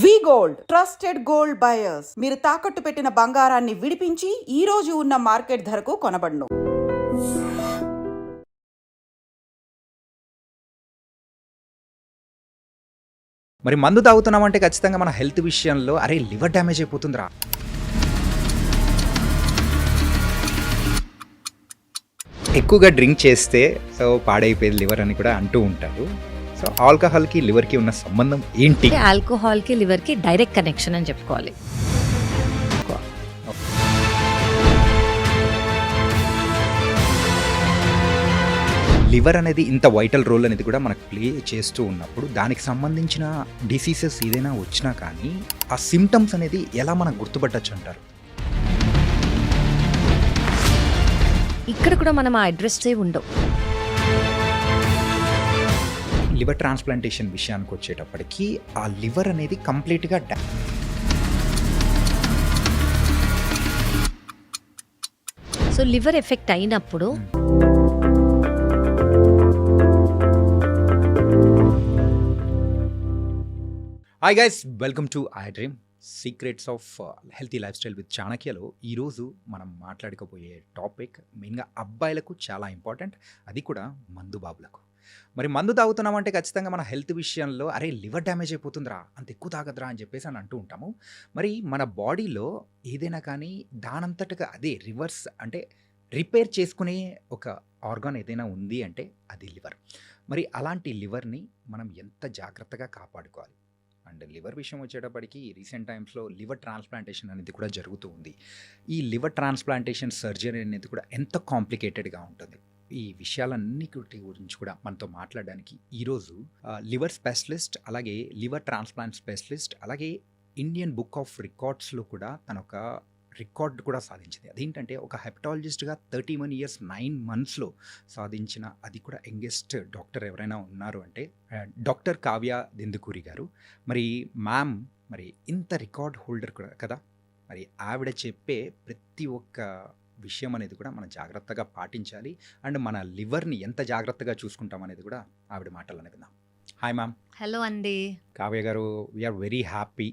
వి gold trusted gold buyers. మీరు తాకట్టు పెట్టిన బంగారాన్ని విడిపించి ఈ రోజు ఉన్న మార్కెట్ ధరకు కొనబడును. మరి మందు తాగుతున్నామంటే ఖచ్చితంగా మన హెల్త్ విషయంలో అరే లివర్ డ్యామేజ్ అయిపోతుందిరా, ఎక్కువగా డ్రింక్ చేస్తే సో పాడైపోయేది లివర్ అని కూడా అంటూ ఉంటారు. సో ఆల్కహాల్కి లివర్కి ఉన్న సంబంధం ఏంటి? ఆల్కహాల్కి లివర్కి డైరెక్ట్ కనెక్షన్ అని చెప్పుకోవాలి. లివర్ అనేది ఇంత వైటల్ రోల్ అనేది కూడా మనకు ప్లే చేస్తూ ఉన్నప్పుడు దానికి సంబంధించిన డిసీజెస్ ఏదైనా వచ్చినా కానీ ఆ సిమ్టమ్స్ అనేది ఎలా మనం గుర్తుపట్టచ్చు అంటారు? ఇక్కడ కూడా మనం ఆ అడ్రస్ ఉండవు. లివర్ ట్రాన్స్ప్లాంటేషన్ విషయానికి వచ్చేటప్పటికి ఆ లివర్ అనేది కంప్లీట్గా సో లివర్ ఎఫెక్ట్ అయినప్పుడు hi guys, welcome to iDream secrets of healthy lifestyle with చాణక్యలో ఈరోజు మనం మాట్లాడుకోబోయే టాపిక్ మెయిన్గా అబ్బాయిలకు చాలా ఇంపార్టెంట్, అది కూడా మందు బాబులకు. మరి మందు తాగుతున్నామంటే ఖచ్చితంగా మన హెల్త్ విషయంలో అరే లివర్ డ్యామేజ్ అయిపోతుందిరా, అంత ఎక్కువ తాగద్రా అని చెప్పేసి అని అంటూ ఉంటాము. మరి మన బాడీలో ఏదైనా కానీ దానంతటగా అదే రివర్స్ అంటే రిపేర్ చేసుకునే ఒక ఆర్గాన్ ఏదైనా ఉంది అంటే అది లివర్. మరి అలాంటి లివర్ని మనం ఎంత జాగ్రత్తగా కాపాడుకోవాలి? అండ్ లివర్ విషయం వచ్చేటప్పటికి రీసెంట్ టైమ్స్లో లివర్ ట్రాన్స్ప్లాంటేషన్ అనేది కూడా జరుగుతూ ఉంది. ఈ లివర్ ట్రాన్స్ప్లాంటేషన్ సర్జరీ అనేది కూడా ఎంత కాంప్లికేటెడ్గా ఉంటుంది. ఈ విషయాలన్నిటి గురించి కూడా మనతో మాట్లాడడానికి ఈరోజు లివర్ స్పెషలిస్ట్, అలాగే లివర్ ట్రాన్స్ప్లాంట్ స్పెషలిస్ట్, అలాగే ఇండియన్ బుక్ ఆఫ్ రికార్డ్స్లో కూడా తన ఒక రికార్డ్ కూడా సాధించింది. అదేంటంటే ఒక హెపటాలజిస్ట్గా 31 years 9 months సాధించిన, అది కూడా యంగెస్ట్ డాక్టర్ ఎవరైనా ఉన్నారు అంటే డాక్టర్ కావ్య దెందుకూరి గారు. మరి మ్యామ్ మరి ఇంత రికార్డ్ హోల్డర్ కూడా కదా, మరి ఆవిడ చెప్పే ప్రతి ఒక్క విషయం అనేది కూడా మనం జాగ్రత్తగా పాటించాలి. అండ్ మన లివర్ని ఎంత జాగ్రత్తగా చూసుకుంటాం అనేది కూడా ఆవిడ మాటలు విందాం. Hi ma'am. హలో అండి. కావ్య గారు, వీఆర్ వెరీ హ్యాపీ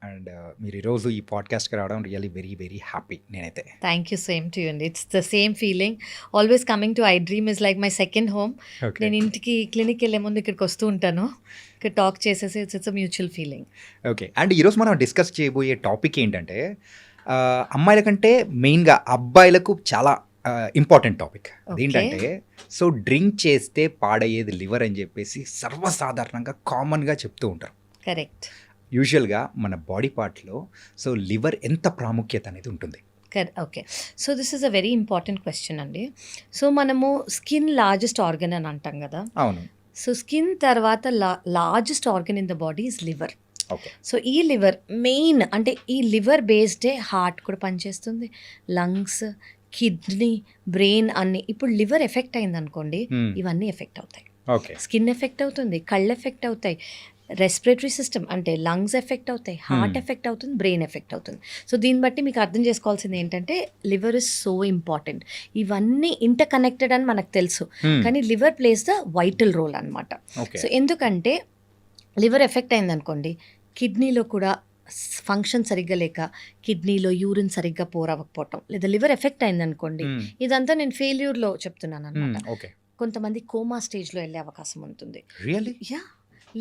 అండ్ మీరు ఈరోజు ఈ పాడ్కాస్ట్కి రావడం రియల్లీ వెరీ వెరీ హ్యాపీ. నేనైతే thank you, same to you అండి. It's the same feeling. Always coming to iDream is like my second home. నేను ఇంటికి క్లినిక్ వెళ్ళే ముందు ఇక్కడికి వస్తూ ఉంటాను, ఇక్కడ టాక్ చేసేసి it's mutual feeling. Okay, and ఈరోజు మనం డిస్కస్ చేయబోయే టాపిక్ ఏంటంటే అమ్మాయిల కంటే మెయిన్గా అబ్బాయిలకు చాలా ఇంపార్టెంట్ టాపిక్. అదేంటంటే సో డ్రింక్ చేస్తే పాడయ్యేది లివర్ అని చెప్పేసి సర్వసాధారణంగా కామన్గా చెప్తూ ఉంటారు. కరెక్ట్. యూజువల్గా మన బాడీ పార్ట్లో సో లివర్ ఎంత ప్రాముఖ్యత అనేది ఉంటుంది? Okay, so this is a very important question అండి. సో మనము స్కిన్ లార్జెస్ట్ ఆర్గన్ అని అంటాం కదా. అవును. సో స్కిన్ తర్వాత largest organ in the body is liver. Okay. So ఈ లివర్ మెయిన్ అంటే ఈ లివర్ బేస్డే హార్ట్ కూడా పనిచేస్తుంది, లంగ్స్, కిడ్నీ, బ్రెయిన్ అన్ని. ఇప్పుడు లివర్ ఎఫెక్ట్ అయింది అనుకోండి, ఇవన్నీ ఎఫెక్ట్ అవుతాయి. ఓకే. స్కిన్ ఎఫెక్ట్ అవుతుంది, కళ్ళు ఎఫెక్ట్ అవుతాయి, రెస్పిరేటరీ సిస్టమ్ అంటే లంగ్స్ ఎఫెక్ట్ అవుతాయి, హార్ట్ ఎఫెక్ట్ అవుతుంది, బ్రెయిన్ ఎఫెక్ట్ అవుతుంది. సో దీన్ని బట్టి మీకు అర్థం చేసుకోవాల్సింది ఏంటంటే లివర్ ఇస్ సో ఇంపార్టెంట్. ఇవన్నీ ఇంటర్ కనెక్టెడ్ అని మనకు తెలుసు, కానీ liver plays the vital role అనమాట. సో ఎందుకంటే లివర్ ఎఫెక్ట్ అయింది అనుకోండి, కిడ్నీలో కూడా ఫంక్షన్ సరిగ్గా లేక కిడ్నీలో యూరిన్ సరిగ్గా పోరవకపోవటం, లేదా లివర్ ఎఫెక్ట్ అయింది అనుకోండి, ఇదంతా నేను ఫెయిల్యూర్లో చెప్తున్నాను అనమాట. కొంతమంది కోమా స్టేజ్లో వెళ్ళే అవకాశం ఉంటుంది. యా,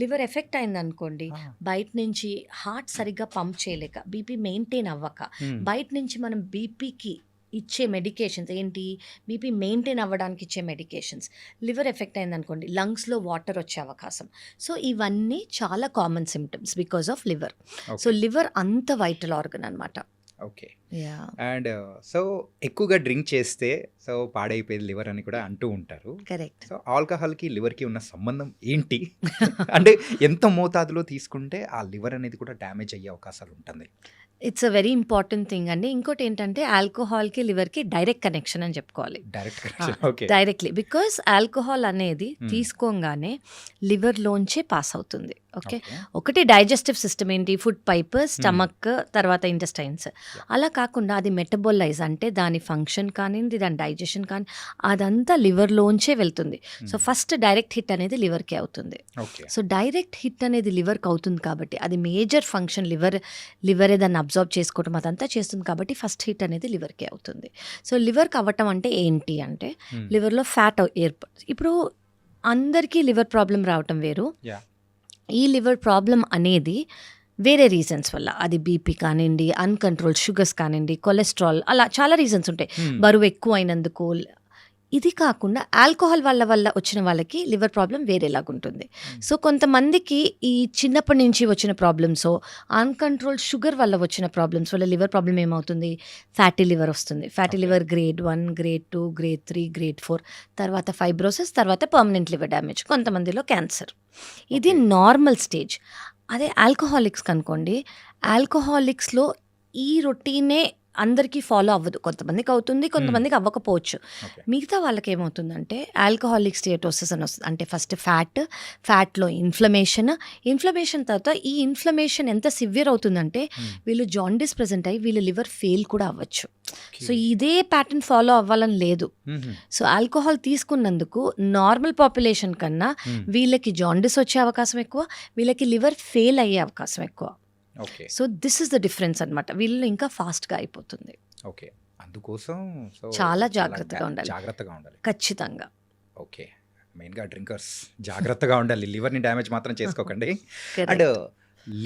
లివర్ ఎఫెక్ట్ అయింది అనుకోండి, బయట నుంచి హార్ట్ సరిగ్గా పంప్ చేయలేక, బీపీ మెయింటైన్ అవ్వక, బయట నుంచి మనం బీపీకి ఇచ్చే మెడికేషన్స్ ఏంటి, బీపీ మెయింటైన్ అవ్వడానికి ఇచ్చే మెడికేషన్స్, లివర్ ఎఫెక్ట్ అయింది అనుకోండి లంగ్స్లో వాటర్ వచ్చే అవకాశం. సో ఇవన్నీ చాలా common symptoms because of liver. So liver అంత వైటల్ ఆర్గన్ అనమాట. ఓకే. అండ్ సో ఎక్కువగా డ్రింక్ చేస్తే సో పాడైపోయేది లివర్ అని కూడా అంటూ ఉంటారు. కరెక్ట్. సో ఆల్కహాల్కి లివర్కి ఉన్న సంబంధం ఏంటి? అంటే ఎంత మోతాదులో తీసుకుంటే ఆ లివర్ అనేది కూడా డ్యామేజ్ అయ్యే అవకాశాలు ఉంటుంది? It's a very important thing అండి. ఇంకోటి ఏంటంటే ఆల్కహాల్కి లివర్కి డైరెక్ట్ కనెక్షన్ అని చెప్పుకోవాలి. డైరెక్ట్లీ, బికాస్ ఆల్కహాల్ అనేది తీసుకోగానే లివర్లోంచే పాస్ అవుతుంది. ఓకే. ఓకే. ఒకటి డైజెస్టివ్ సిస్టమ్ ఏంటి, ఫుడ్ పైప్, స్టమక్, తర్వాత ఇంటెస్టైన్స్. అలా కాకుండా అది మెటబోలైజ్ అంటే దాని ఫంక్షన్ కానివ్వండి, దాని డైజెషన్ కానీ అదంతా లివర్లోంచే వెళ్తుంది. సో ఫస్ట్ డైరెక్ట్ హిట్ అనేది లివర్కే అవుతుంది. ఓకే. సో డైరెక్ట్ హిట్ అనేది లివర్కి అవుతుంది కాబట్టి అది మేజర్ ఫంక్షన్, లివరే దాన్ని అబ్జర్వ్ చేసుకోవడం అదంతా చేస్తుంది కాబట్టి ఫస్ట్ హిట్ అనేది లివర్కే అవుతుంది. సో లివర్కి అవ్వటం అంటే ఏంటి అంటే లివర్లో ఫ్యాట్ ఇప్పుడు అందరికీ లివర్ ప్రాబ్లం రావటం వేరు. Yeah. ఈ లివర్ ప్రాబ్లం అనేది వేరే రీజన్స్ వల్ల, అది బీపీ కానివ్వండి, అన్కంట్రోల్ షుగర్స్ కానివ్వండి, కొలెస్ట్రాల్, అలా చాలా రీజన్స్ ఉంటాయి. బరువు ఎక్కువ అయినందుకు. ఇది కాకుండా ఆల్కహాల్ వల్ల వచ్చిన వాళ్ళకి లివర్ ప్రాబ్లం వేరేలాగుంటుంది. సో కొంతమందికి ఈ చిన్నప్పటి నుంచి వచ్చిన ప్రాబ్లమ్స్, అన్కంట్రోల్ షుగర్ వల్ల వచ్చిన ప్రాబ్లమ్స్ వల్ల లివర్ ప్రాబ్లం ఏమవుతుంది, ఫ్యాటీ లివర్ వస్తుంది. Fatty liver grade 1, grade 2, grade 3, grade 4, తర్వాత ఫైబ్రోసిస్, తర్వాత పర్మనెంట్ లివర్ డ్యామేజ్, కొంతమందిలో క్యాన్సర్. ఇది నార్మల్ స్టేజ్. అదే ఆల్కహాలిక్స్ కనుకోండి, ఆల్కహాలిక్స్లో ఈ రొటీనే అందరికీ ఫాలో అవ్వదు. కొంతమందికి అవుతుంది, కొంతమందికి అవ్వకపోవచ్చు. మిగతా వాళ్ళకి ఏమవుతుందంటే ఆల్కహాలిక్ స్టేటోసిస్ అని వస్తుంది. అంటే ఫస్ట్ ఫ్యాట్లో ఇన్ఫ్లమేషన్ తర్వాత ఈ ఇన్ఫ్లమేషన్ ఎంత సివియర్ అవుతుందంటే వీళ్ళు జాండిస్ ప్రెజెంట్ అయ్యి వీళ్ళు లివర్ ఫెయిల్ కూడా అవ్వచ్చు. సో ఇదే ప్యాటర్న్ ఫాలో అవ్వాలని లేదు. సో ఆల్కహాల్ తీసుకున్నందుకు నార్మల్ పాపులేషన్ కన్నా వీళ్ళకి జాండిస్ వచ్చే అవకాశం ఎక్కువ, వీళ్ళకి లివర్ ఫెయిల్ అయ్యే అవకాశం ఎక్కువ. Okay. So this is the difference అనమాట. వీళ్ళు ఇంకా ఫాస్ట్గా అయిపోతుంది. ఓకే. అందుకోసం చాలా జాగ్రత్తగా ఉండాలి. జాగ్రత్తగా ఉండాలి. ఖచ్చితంగా. ఓకే. మెయిన్గా డ్రింకర్స్ జాగ్రత్తగా ఉండాలి. లివర్ని డ్యామేజ్ మాత్రం చేసుకోకండి. Correct. అండ్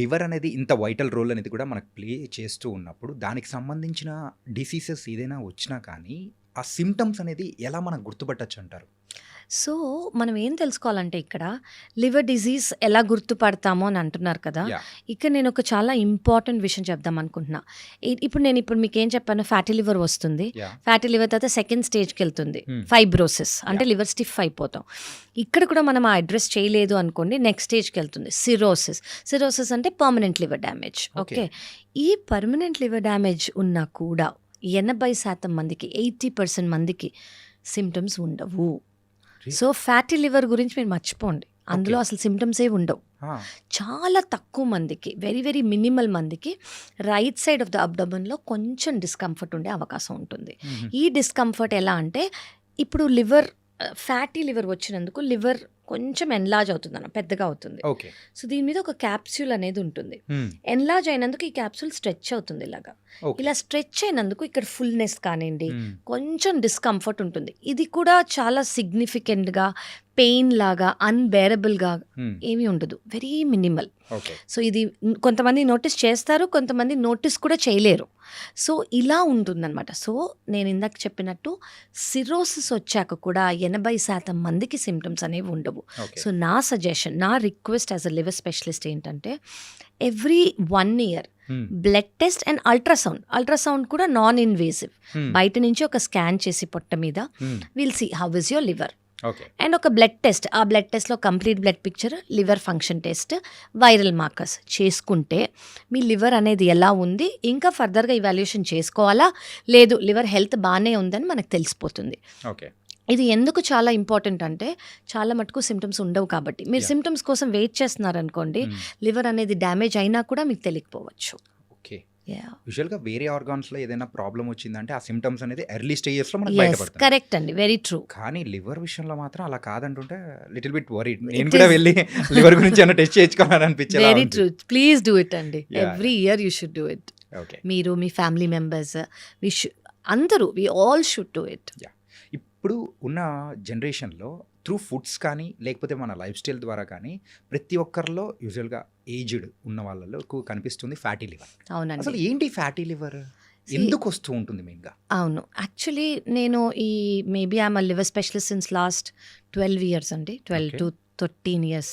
లివర్ అనేది ఇంత వైటల్ రోల్ అనేది కూడా మనకు ప్లే చేస్తూ ఉన్నప్పుడు దానికి సంబంధించిన డిసీజెస్ ఏదైనా వచ్చినా కానీ ఆ సిమ్టమ్స్ అనేది ఎలా మనం గుర్తుపట్టచ్చు అంటారు? సో మనం ఏం తెలుసుకోవాలంటే ఇక్కడ లివర్ డిజీజ్ ఎలా గుర్తుపడతామో అని అంటున్నారు కదా. Yeah. ఇక్కడ నేను ఒక చాలా ఇంపార్టెంట్ విషయం చెప్దాం అనుకుంటున్నా. ఇప్పుడు మీకు ఏం చెప్పాను, ఫ్యాటీ లివర్ వస్తుంది. Yeah. ఫ్యాటీ లివర్ తర్వాత సెకండ్ స్టేజ్కి వెళ్తుంది, ఫైబ్రోసిస్ అంటే లివర్ స్టిఫ్ అయిపోతాం. ఇక్కడ కూడా మనం ఆ అడ్రస్ చేయలేదు అనుకోండి, నెక్స్ట్ స్టేజ్కి వెళ్తుంది సిరోసిస్ అంటే పర్మనెంట్ లివర్ డ్యామేజ్. ఓకే. ఈ పర్మనెంట్ లివర్ డ్యామేజ్ ఉన్నా కూడా 80% మందికి 80% మందికి సిమ్టమ్స్ ఉండవు. సో ఫ్యాటీ లివర్ గురించి మీరు మర్చిపోండి, అందులో అసలు సిమ్టమ్స్ ఏ ఉండవు. చాలా తక్కువ మందికి, వెరీ వెరీ మినిమల్ మందికి రైట్ సైడ్ ఆఫ్ ద అబ్డమన్లో కొంచెం డిస్కంఫర్ట్ ఉండే అవకాశం ఉంటుంది. ఈ డిస్కంఫర్ట్ ఎలా అంటే ఇప్పుడు ఫ్యాటీ లివర్ వచ్చినందుకు లివర్ కొంచెం ఎన్లార్జ్ అవుతుంది అన్న, పెద్దగా అవుతుంది. ఓకే. సో దీని మీద ఒక క్యాప్సూల్ అనేది ఉంటుంది. ఎన్లార్జ్ అయినందుకు ఈ క్యాప్సూల్ స్ట్రెచ్ అవుతుంది ఇలాగా. ఇలా స్ట్రెచ్ అయినందుకు ఇక్కడ ఫుల్నెస్ కానివ్వండి, కొంచెం డిస్కంఫర్ట్ ఉంటుంది. ఇది కూడా చాలా సిగ్నిఫికెంట్గా పెయిన్ లాగా అన్బేరబుల్గా ఏమీ ఉండదు, వెరీ మినిమల్. సో ఇది కొంతమంది నోటీస్ చేస్తారు, కొంతమంది నోటీస్ కూడా చేయలేరు. సో ఇలా ఉంటుందన్నమాట. సో నేను ఇందాక చెప్పినట్టు సిరోసిస్ వచ్చాక కూడా 80% మందికి సిమ్టమ్స్ అనేవి ఉండవు. సో నా సజెషన్, నా request as a liver specialist ఏంటంటే every 1 year blood test and ultrasound కూడా నాన్ ఇన్వేసివ్, బయట నుంచి ఒక స్కాన్ చేసి పొట్ట మీద will see how is your liver. And ఒక బ్లడ్ టెస్ట్, ఆ బ్లడ్ టెస్ట్లో complete blood picture, liver function test, viral markers చేసుకుంటే మీ లివర్ అనేది ఎలా ఉంది, ఇంకా ఫర్దర్గా ఇవాల్యుయేషన్ చేసుకోవాలా లేదు, లివర్ హెల్త్ బాగానే ఉందని మనకు తెలిసిపోతుంది. ఓకే. ఇది ఎందుకు చాలా ఇంపార్టెంట్ అంటే చాలా మటుకు సిమ్టమ్స్ ఉండవు కాబట్టి. మీరు సిమ్టమ్స్ కోసం వెయిట్ చేస్తున్నారనుకోండి, లివర్ అనేది డ్యామేజ్ అయినా కూడా మీకు తెలియకపోవచ్చు. ఓకే. యూజువల్గా వేరే ఆర్గాన్స్లో ఏదైనా ప్రాబ్లం వచ్చిందంటే ఆ సిమ్టమ్స్ అనేది ఎర్లీ స్టేజెస్లో మనకు బయటపడుతుంది. కరెక్ట్ అండి, వెరీ ట్రూ. కానీ లివర్ విషయంలో మాత్రం అలా కాదంటుంటే లిటిల్ బిట్ వరీడ్. నేను కూడా వెళ్ళి లివర్ గురించి ఏమైనా టెస్ట్ చేయించుకోవాలని అనిపించేది. Very true, please do it అండి. Every year you should do it. Okay. మీరు, మీ ఫ్యామిలీ మెంబర్స్, అందరూ, we all should do it. ఇప్పుడు ఉన్న జనరేషన్లో త్రూ ఫుడ్స్ కానీ లేకపోతే మన లైఫ్ స్టైల్ ద్వారా కానీ ప్రతి ఒక్కరిలో యూజువల్గా ఏజ్డ్ ఉన్న వాళ్ళలో ఎక్కువ కనిపిస్తుంది ఫ్యాటీ లివర్. అవునండి. అసలు ఏంటి ఫ్యాటీ లివర్, ఎందుకు వస్తూ ఉంటుంది మెయిన్గా? అవును, యాక్చువల్లీ నేను maybe I'm a liver specialist since last 12 years అండి, 12 to 13 years.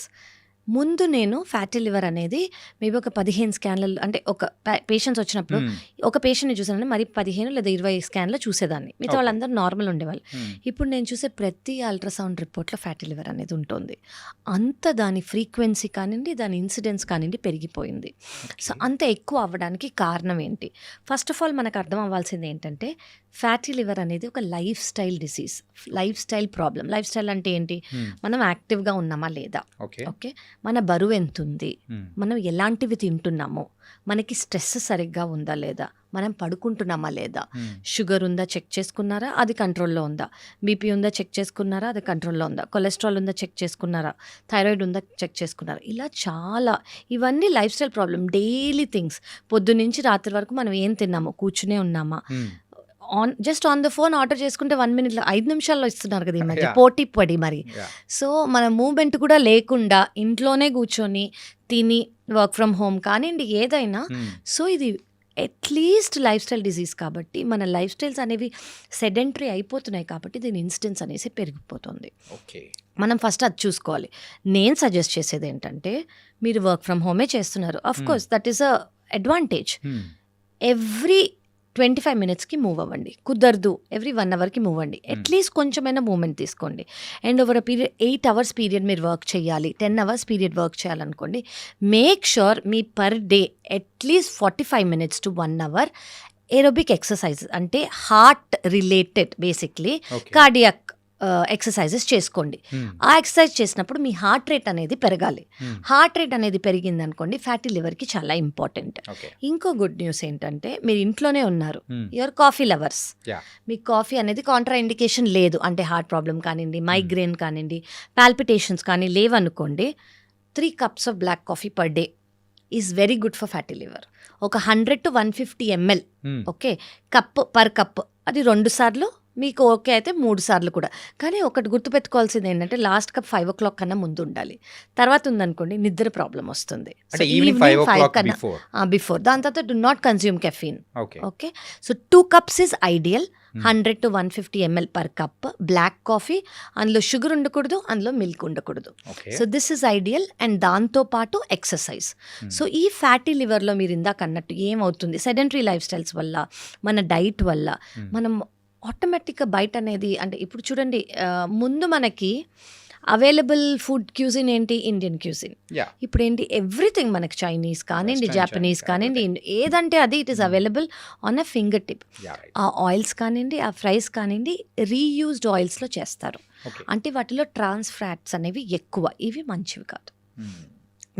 ముందు నేను ఫ్యాటీ లివర్ అనేది మేబీ ఒక 15 స్కాన్లలో, అంటే ఒక పేషెంట్స్ వచ్చినప్పుడు ఒక పేషెంట్ని చూసానంటే మరి 15 లేదా 20 స్కాన్లో చూసేదాన్ని, మిగతా వాళ్ళందరూ నార్మల్ ఉండేవాళ్ళు. ఇప్పుడు నేను చూసే ప్రతి అల్ట్రాసౌండ్ రిపోర్ట్లో ఫ్యాటీ లివర్ అనేది ఉంటుంది. అంత దాని ఫ్రీక్వెన్సీ కానివ్వండి, దాని ఇన్సిడెన్స్ కానివ్వండి పెరిగిపోయింది. సో అంత ఎక్కువ అవ్వడానికి కారణం ఏంటి? ఫస్ట్ ఆఫ్ ఆల్ మనకు అర్థం అవ్వాల్సింది ఏంటంటే ఫ్యాటీ లివర్ అనేది ఒక life style disease, life style problem. Life style అంటే ఏంటి? మనం యాక్టివ్గా ఉన్నామా లేదా, ఓకే, మన బరువు ఎంత ఉంది, Hmm. మనం ఎలాంటివి తింటున్నాము, మనకి స్ట్రెస్ సరిగ్గా ఉందా లేదా, మనం పడుకుంటున్నామా లేదా, Hmm. షుగర్ ఉందా చెక్ చేసుకున్నారా, అది కంట్రోల్లో ఉందా, బీపీ ఉందా చెక్ చేసుకున్నారా, అది కంట్రోల్లో ఉందా, కొలెస్ట్రాల్ ఉందా చెక్ చేసుకున్నారా, థైరాయిడ్ ఉందా చెక్ చేసుకున్నారా, ఇలా చాలా ఇవన్నీ life style problem, daily things. పొద్దున్నుంచి రాత్రి వరకు మనం ఏం తిన్నామో, కూర్చునే ఉన్నామా, Hmm. Just on the phone order చేసుకుంటే 1 minute 5 నిమిషాల్లో ఇస్తున్నారు కదా ఈ మధ్య, Yeah. పోటీ పడి మరి. Yeah. సో మన మూమెంట్ కూడా లేకుండా ఇంట్లోనే కూర్చొని తిని వర్క్ ఫ్రమ్ హోమ్ కానివ్వండి ఏదైనా. Hmm. సో ఇది అట్లీస్ట్ లైఫ్ స్టైల్ డిజీజ్ కాబట్టి మన లైఫ్ స్టైల్స్ అనేవి సెడెంటరీ అయిపోతున్నాయి కాబట్టి దీని ఇన్సిడెన్స్ అనేసి పెరిగిపోతుంది. Okay. మనం ఫస్ట్ అది చూసుకోవాలి. నేను సజెస్ట్ చేసేది ఏంటంటే మీరు వర్క్ ఫ్రమ్ హోమే చేస్తున్నారు, of course that is a advantage. Hmm. Every 25 minutesకి మూవ్ అవ్వండి, కుదరదు ఎవ్రీ 1 hourకి మూవ్ అవ్వండి, అట్లీస్ట్ కొంచెమైనా మూమెంట్ తీసుకోండి. And over a period 8 hours period మీరు వర్క్ చేయాలి, 10 hours పీరియడ్ వర్క్ చేయాలనుకోండి, మేక్ షూర్ మీ per day at least 45 minutes to 1 hour aerobic exercises అంటే heart related basically Okay. Cardiac exercises చేసుకోండి. Hmm. ఆ ఎక్సర్సైజ్ చేసినప్పుడు మీ హార్ట్ రేట్ అనేది పెరగాలి. Hmm. హార్ట్ రేట్ అనేది పెరిగింది అనుకోండి ఫ్యాటీ లివర్కి చాలా ఇంపార్టెంట్. Okay. ఇంకో గుడ్ న్యూస్ ఏంటంటే మీరు ఇంట్లోనే ఉన్నారు, Hmm. Your coffee lovers, Yeah. మీకు కాఫీ అనేది కాంట్రా ఇండికేషన్ లేదు అంటే హార్ట్ ప్రాబ్లం కానివ్వండి, మైగ్రేన్ కానివ్వండి, పాల్పిటేషన్స్ కానీ లేవనుకోండి, 3 cups of black coffee per day is very good for fatty liver. ఒక 100 to 150 ml Hmm. Okay per cup, అది 2 సార్లు మీకు ఓకే అయితే 3 సార్లు కూడా. కానీ ఒకటి గుర్తుపెట్టుకోవాల్సింది ఏంటంటే లాస్ట్ కప్ 5 o'clock కన్నా ముందు ఉండాలి. తర్వాత ఉందనుకోండి నిద్ర ప్రాబ్లం వస్తుంది. అంటే ఈవినింగ్ 5 o'clock కన్నా బిఫోర్. బిఫోర్, దాని తర్వాత do not consume caffeine. Okay. Okay, so 2 cups is ideal. 100 to 150 ml per cup black coffee, అందులో షుగర్ ఉండకూడదు, అందులో మిల్క్ ఉండకూడదు. Okay. So this is ideal. And దాంతోపాటు ఎక్సర్సైజ్. సో ఈ ఫ్యాటీ లివర్లో మీరు ఇందాక అన్నట్టు ఏమవుతుంది, సెడెంటరీ లైఫ్ స్టైల్స్ వల్ల, మన డైట్ వల్ల మనం ఆటోమేటిక్గా బయట అనేది అంటే ఇప్పుడు చూడండి ముందు మనకి అవైలబుల్ ఫుడ్ క్యూజిన్ ఏంటి, ఇండియన్ క్యూజిన్. Yeah. ఇప్పుడు ఏంటి ఎవ్రీథింగ్ మనకి చైనీస్ కానివ్వండి, Western, జాపనీస్ Chinese, కానివ్వండి, ఏదంటే అది it is available on a finger tip. Yeah, right. ఆ ఆయిల్స్ కానివ్వండి, ఆ ఫ్రైస్ కానివ్వండి రీయూజ్డ్ ఆయిల్స్లో చేస్తారు. Okay. అంటే వాటిలో ట్రాన్స్ ఫ్యాట్స్ అనేవి ఎక్కువ, ఇవి మంచివి కాదు. Hmm.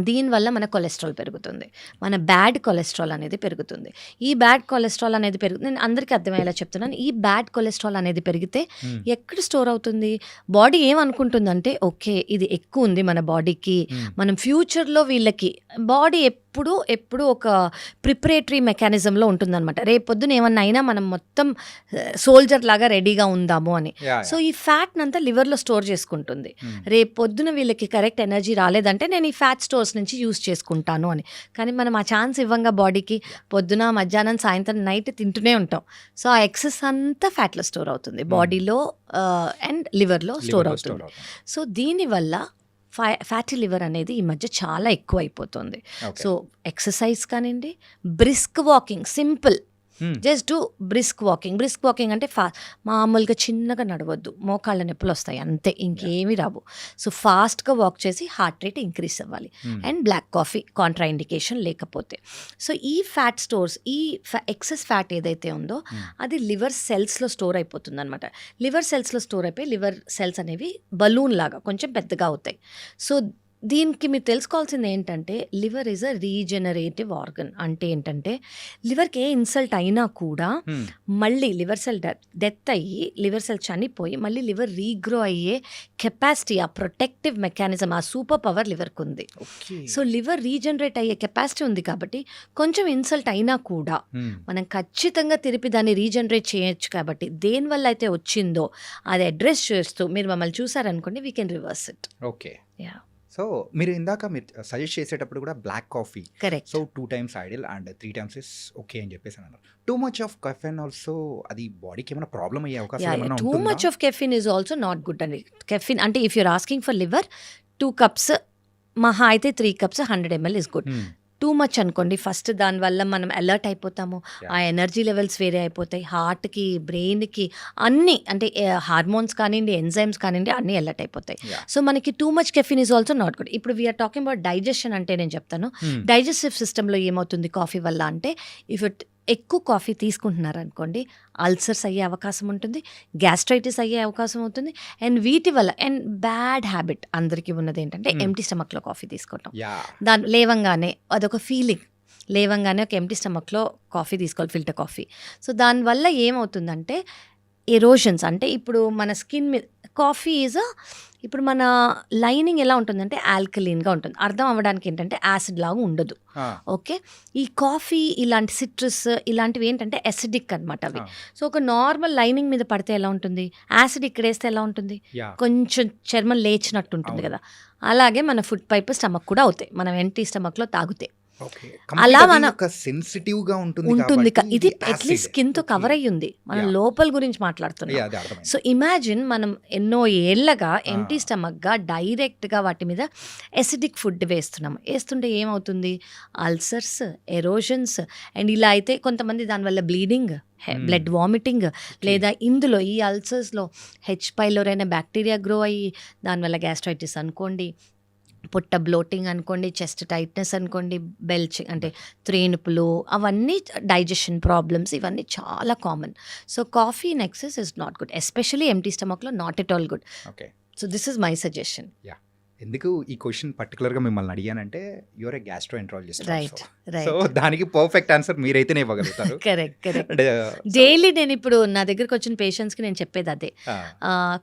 దీనివల్ల మన కొలెస్ట్రాల్ పెరుగుతుంది, మన బ్యాడ్ కొలెస్ట్రాల్ అనేది పెరుగుతుంది. ఈ బ్యాడ్ కొలెస్ట్రాల్ అనేది నేను అందరికీ అర్థమయ్యేలా చెప్తున్నాను. ఈ బ్యాడ్ కొలెస్ట్రాల్ అనేది పెరిగితే ఎక్కడ స్టోర్ అవుతుంది, బాడీ ఏమనుకుంటుందంటే ఓకే ఇది ఎక్కువ ఉంది మన బాడీకి, మనం ఫ్యూచర్లో వీళ్ళకి బాడీ ఎప్పుడు ఒక ప్రిపరేటరీ మెకానిజంలో ఉంటుందన్నమాట. రేపు పొద్దున ఏమన్నా అయినా మనం మొత్తం సోల్జర్ లాగా రెడీగా ఉందాము అని. Yeah, సో ఈ ఫ్యాట్నంతా లివర్లో స్టోర్ చేసుకుంటుంది. రేపు పొద్దున వీళ్ళకి కరెక్ట్ ఎనర్జీ రాలేదంటే నేను ఈ ఫ్యాట్ స్టోర్స్ నుంచి యూస్ చేసుకుంటాను అని. కానీ మనం ఆ ఛాన్స్ ఇవ్వంగా బాడీకి, పొద్దున మధ్యాహ్నం సాయంత్రం నైట్ తింటూనే ఉంటాం. సో ఆ ఎక్సెస్ అంతా ఫ్యాట్లో స్టోర్ అవుతుంది, బాడీలో అండ్ లివర్లో స్టోర్ Liver లో అవుతుంది. store అవుతుంది. సో దీనివల్ల ఫ్యాటీ లివర్ అనేది ఈ మధ్య చాలా ఎక్కువ అయిపోతుంది. Okay. సో ఎక్సర్సైజ్ కానివ్వండి, brisk walking, simple just do brisk walking. Brisk walking అంటే మామూలుగా చిన్నగా నడవద్దు, మోకాళ్ళ నొప్పులు వస్తాయి అంతే, ఇంకేమీ రావు. సో ఫాస్ట్గా వాక్ చేసి హార్ట్ రేట్ ఇంక్రీజ్ అవ్వాలి. And black coffee contraindication లేకపోతే. సో ఈ ఫ్యాట్ స్టోర్స్, ఈ ఎక్సెస్ ఫ్యాట్ ఏదైతే ఉందో అది లివర్ సెల్స్లో స్టోర్ అయిపోతుంది అనమాట. లివర్ సెల్స్లో స్టోర్ అయిపోయి లివర్ సెల్స్ అనేవి బలూన్ లాగా కొంచెం పెద్దగా అవుతాయి. సో దీనికి మీరు తెలుసుకోవాల్సింది ఏంటంటే liver is a regenerative organ. అంటే ఏంటంటే లివర్కి ఏ ఇన్సల్ట్ అయినా కూడా మళ్ళీ లివర్ సెల్ డెత్ అయ్యి లివర్ సెల్ చనిపోయి మళ్ళీ లివర్ రీగ్రో అయ్యే కెపాసిటీ, ఆ ప్రొటెక్టివ్ మెకానిజం, ఆ సూపర్ పవర్ లివర్కి ఉంది. సో లివర్ రీజనరేట్ అయ్యే కెపాసిటీ ఉంది కాబట్టి కొంచెం ఇన్సల్ట్ అయినా కూడా మనం ఖచ్చితంగా తిరిపి దాన్ని రీజనరేట్ చేయొచ్చు. కాబట్టి దేనివల్ల అయితే వచ్చిందో అది అడ్రస్ చేస్తూ మీరు మమ్మల్ని చూసారనుకోండి, we can reverse it. Okay. Yeah, so మీరు ఇందాక మీరు సజెస్ట్ చేసేటప్పుడు కూడా black coffee, correct. So 2 times ideal and 3 times is okay అని చెప్పేసి అన్నారు. Too much of caffeine also అది బాడీకి ఏమైనా ప్రాబ్లం అయ్యే అవకాశం ఏమైనా టూ ఉంటుందా? Much of caffeine is also not good అండి. కెఫిన్ అంటే if you're asking for liver 2 cups, మహా అయితే 3 cups 100 ml is good. Too much అనుకోండి, ఫస్ట్ దానివల్ల మనం అలర్ట్ అయిపోతాము, ఆ ఎనర్జీ లెవెల్స్ వేరే అయిపోతాయి, హార్ట్కి, బ్రెయిన్కి అన్నీ, అంటే హార్మోన్స్ కానివ్వండి, ఎంజైమ్స్ కానివ్వండి, అన్నీ అలర్ట్ అయిపోతాయి. Yeah. సో మనకి too much caffeine is also not good. ఇప్పుడు వీఆర్ టాకింగ్ అబౌట్ డైజెషన్ అంటే నేను చెప్తాను. డైజెస్టివ్ సిస్టంలో ఏమవుతుంది కాఫీ వల్ల అంటే, ఇఫ్ ఇట్ ఎక్కువ కాఫీ తీసుకుంటున్నారనుకోండి, అల్సర్స్ అయ్యే అవకాశం ఉంటుంది, గ్యాస్ట్రైటిస్ అయ్యే అవకాశం అవుతుంది. అండ్ వీటి వల్ల అండ్ బ్యాడ్ హ్యాబిట్ అందరికీ ఉన్నది ఏంటంటే ఎంటీ స్టమక్లో కాఫీ తీసుకోవటం. యా దాని లేవంగానే అదొక ఫీలింగ్, లేవంగానే ఒక ఎంటీ స్టమక్లో కాఫీ తీసుకోవాలి, ఫిల్టర్ కాఫీ. సో దానివల్ల ఏమవుతుందంటే ఎరోషన్స్, అంటే ఇప్పుడు మన స్కిన్ మీద కాఫీ ఇప్పుడు మన లైనింగ్ ఎలా ఉంటుందంటే ఆల్కలీన్గా ఉంటుంది. అర్థం అవ్వడానికి ఏంటంటే యాసిడ్ లాగా ఉండదు. ఓకే, ఈ కాఫీ ఇలాంటి సిట్రస్ ఇలాంటివి ఏంటంటే అసిడిక్ అనమాట అవి. సో ఒక నార్మల్ లైనింగ్ మీద పడితే ఎలా ఉంటుంది, యాసిడ్ ఇక్కడ వేస్తే ఎలా ఉంటుంది, యా కొంచెం చర్మం లేచినట్టు ఉంటుంది అవును. కదా. అలాగే మన ఫుడ్ పైప్ స్టమక్ కూడా అవుతాయి మనం ఎంటీ స్టమక్లో తాగితే. ఓకే, అలా కంప్లీట్ మన- ఒక సెన్సిటివ్ గా ఉంటుంది ఉంటుంది కాబట్టి ఇది acid. అట్లీస్ట్ స్కిన్తో Okay. కవర్ అయ్యి ఉంది, మనం Yeah. లోపల గురించి మాట్లాడుతున్నాం. Yeah, అదే అర్థమైంది. సో ఇమాజిన్ మనం ఎన్నో ఏళ్ళగా ఎంటీ స్టమక్గా డైరెక్ట్గా వాటి మీద ఎసిడిక్ ఫుడ్ వేస్తుంటే ఏమవుతుంది, అల్సర్స్, ఎరోషన్స్, అండ్ ఇలా అయితే కొంతమంది దానివల్ల బ్లీడింగ్, బ్లడ్ వామిటింగ్, లేదా ఇందులో ఈ అల్సర్స్లో హెచ్ పైలోరీ అనే బ్యాక్టీరియా గ్రో అయ్యి దానివల్ల గ్యాస్ట్రైటిస్ అనుకోండి, పొట్ట బ్లోటింగ్ అనుకోండి, చెస్ట్ టైట్నెస్ అనుకోండి, బెల్చింగ్ అంటే త్రేనుపులు, అవన్నీ డైజెషన్ ప్రాబ్లమ్స్, ఇవన్నీ చాలా common. So coffee in excess is not good, especially empty స్టమక్లో not at all good. Okay, so this is my suggestion. ఎందుకు ఈ క్వశ్చన్ పర్టికులర్ గా మిమ్మల్ని అడిగానంటే your a gastroenterologist, right so right దానికి పర్ఫెక్ట్ ఆన్సర్ మీరైతేనే ఇవ్వగలుగుతారు. Correct correct. అంటే డైలీ నేను ఇప్పుడు నా దగ్గరకు వచ్చిన పేషెంట్స్కి నేను చెప్పేది అదే,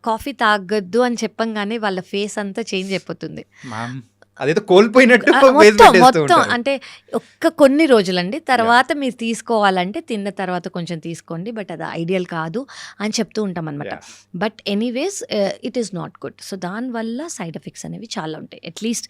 కాఫీ తాగొద్దు అని చెప్పంగానే వాళ్ళ ఫేస్ అంతా చేంజ్ అయిపోతుంది. మ్యామ్ అదేదో కోల్పోయినట్టు face మొత్తం పెట్టేస్తూ మొత్తం ఉంటారు. అంటే కొన్ని రోజులండి, తర్వాత మీరు తీసుకోవాలంటే తిన్న తర్వాత కొంచెం తీసుకోండి, బట్ అది ఐడియల్ కాదు అని చెప్తూ ఉంటాం అనమాట. Yeah. But anyways it is not good. So దానివల్ల సైడ్ ఎఫెక్ట్స్ అనేవి చాలా ఉంటాయి, అట్లీస్ట్